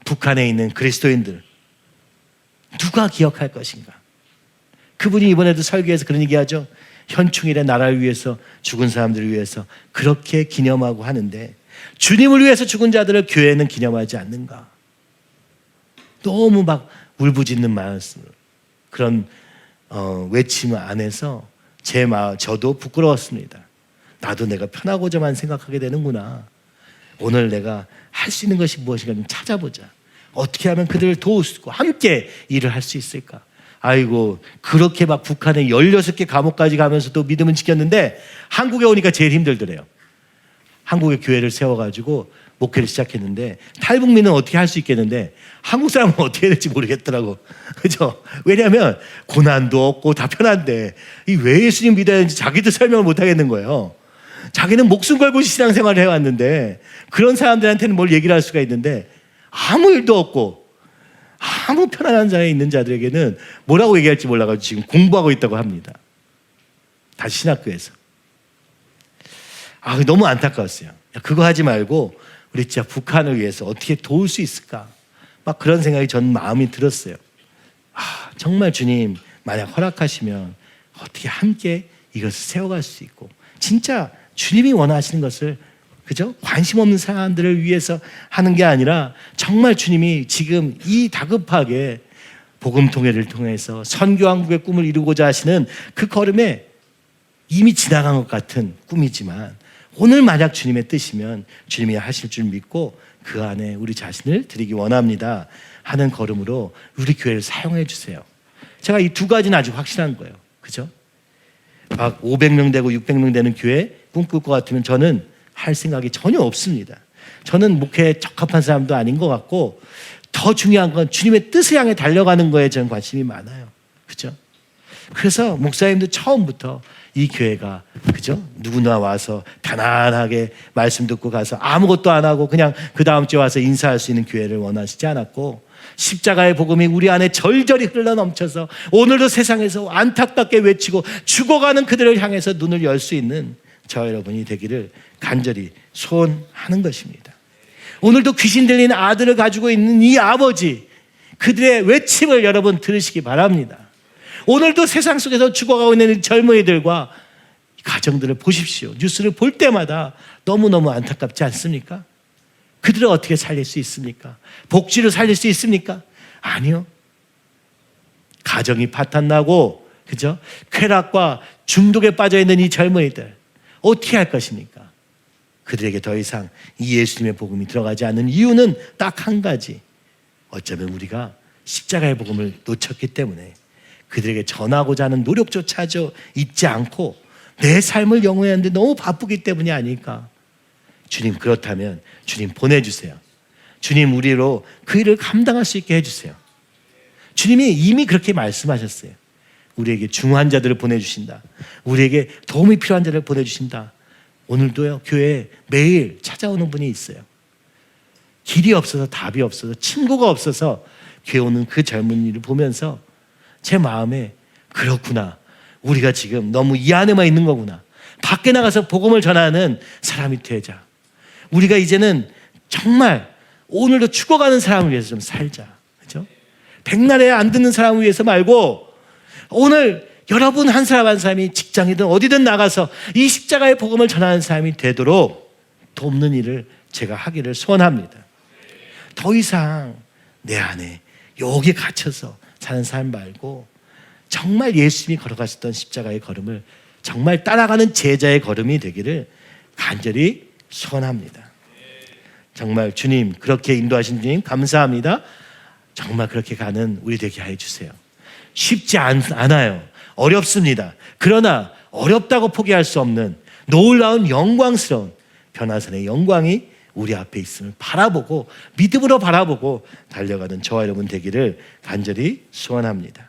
북한에 있는 그리스도인들, 누가 기억할 것인가? 그분이 이번에도 설교에서 그런 얘기하죠. 현충일에 나라를 위해서 죽은 사람들을 위해서 그렇게 기념하고 하는데 주님을 위해서 죽은 자들을 교회는 기념하지 않는가? 너무 막 울부짖는 말씀, 그런 외침 안에서 저도 부끄러웠습니다. 나도 내가 편하고자만 생각하게 되는구나. 오늘 내가 할 수 있는 것이 무엇인가 좀 찾아보자. 어떻게 하면 그들을 도울 수 있고 함께 일을 할 수 있을까? 아이고, 그렇게 막 북한에 16개 감옥까지 가면서도 믿음은 지켰는데 한국에 오니까 제일 힘들더래요. 한국에 교회를 세워가지고 목회를 시작했는데 탈북민은 어떻게 할 수 있겠는데 한국 사람은 어떻게 해야 될지 모르겠더라고. 그죠? 왜냐하면 고난도 없고 다 편한데 이 왜 예수님 믿어야 되는지 자기도 설명을 못 하겠는 거예요. 자기는 목숨 걸고 신앙생활을 해왔는데 그런 사람들한테는 뭘 얘기를 할 수가 있는데 아무 일도 없고 아무 편안한 자리에 있는 자들에게는 뭐라고 얘기할지 몰라가지고 지금 공부하고 있다고 합니다. 다시 신학교에서. 너무 안타까웠어요. 그거 하지 말고 우리 진짜 북한을 위해서 어떻게 도울 수 있을까? 막 그런 생각이 전 마음이 들었어요. 정말 주님 만약 허락하시면 어떻게 함께 이것을 세워갈 수 있고, 진짜 주님이 원하시는 것을, 그죠? 관심 없는 사람들을 위해서 하는 게 아니라 정말 주님이 지금 이 다급하게 복음 통일을 통해서 선교왕국의 꿈을 이루고자 하시는 그 걸음에 이미 지나간 것 같은 꿈이지만 오늘 만약 주님의 뜻이면 주님이 하실 줄 믿고 그 안에 우리 자신을 드리기 원합니다 하는 걸음으로 우리 교회를 사용해 주세요. 제가 이 두 가지는 아주 확실한 거예요. 그죠? 막 500명 되고 600명 되는 교회 꿈꿀 것 같으면 저는 할 생각이 전혀 없습니다. 저는 목회에 적합한 사람도 아닌 것 같고, 더 중요한 건 주님의 뜻을 향해 달려가는 거에 저는 관심이 많아요. 그죠? 그래서 목사님도 처음부터 이 교회가, 그죠? 누구나 와서 편안하게 말씀 듣고 가서 아무것도 안 하고 그냥 그 다음 주에 와서 인사할 수 있는 교회를 원하시지 않았고, 십자가의 복음이 우리 안에 절절히 흘러넘쳐서 오늘도 세상에서 안타깝게 외치고 죽어가는 그들을 향해서 눈을 열 수 있는 저 여러분이 되기를 간절히 소원하는 것입니다. 오늘도 귀신 들린 아들을 가지고 있는 이 아버지, 그들의 외침을 여러분 들으시기 바랍니다. 오늘도 세상 속에서 죽어가고 있는 젊은이들과 가정들을 보십시오. 뉴스를 볼 때마다 너무너무 안타깝지 않습니까? 그들을 어떻게 살릴 수 있습니까? 복지를 살릴 수 있습니까? 아니요. 가정이 파탄나고, 그죠? 쾌락과 중독에 빠져있는 이 젊은이들 어떻게 할 것입니까? 그들에게 더 이상 이 예수님의 복음이 들어가지 않는 이유는 딱 한 가지. 어쩌면 우리가 십자가의 복음을 놓쳤기 때문에 그들에게 전하고자 하는 노력조차도 있지 않고 내 삶을 영위하는데 너무 바쁘기 때문이 아닐까. 주님, 그렇다면 주님 보내주세요. 주님, 우리로 그 일을 감당할 수 있게 해주세요. 주님이 이미 그렇게 말씀하셨어요. 우리에게 중환자들을 보내주신다. 우리에게 도움이 필요한 자를 보내주신다. 오늘도요, 교회에 매일 찾아오는 분이 있어요. 길이 없어서, 답이 없어서, 친구가 없어서 교회 오는 그 젊은이를 보면서 제 마음에 그렇구나. 우리가 지금 너무 이 안에만 있는 거구나. 밖에 나가서 복음을 전하는 사람이 되자. 우리가 이제는 정말 오늘도 죽어가는 사람을 위해서 좀 살자. 그렇죠? 백날에 안 듣는 사람을 위해서 말고 오늘 여러분 한 사람 한 사람이 직장이든 어디든 나가서 이 십자가의 복음을 전하는 사람이 되도록 돕는 일을 제가 하기를 소원합니다. 더 이상 내 안에 여기 갇혀서 사는 사람 말고 정말 예수님이 걸어가셨던 십자가의 걸음을 정말 따라가는 제자의 걸음이 되기를 간절히 소원합니다. 정말 주님, 그렇게 인도하신 주님 감사합니다. 정말 그렇게 가는 우리 되게 해 주세요. 쉽지 않아요. 어렵습니다. 그러나 어렵다고 포기할 수 없는 놀라운 영광스러운 변화선의 영광이 우리 앞에 있음을 바라보고 믿음으로 바라보고 달려가는 저와 여러분 되기를 간절히 소원합니다.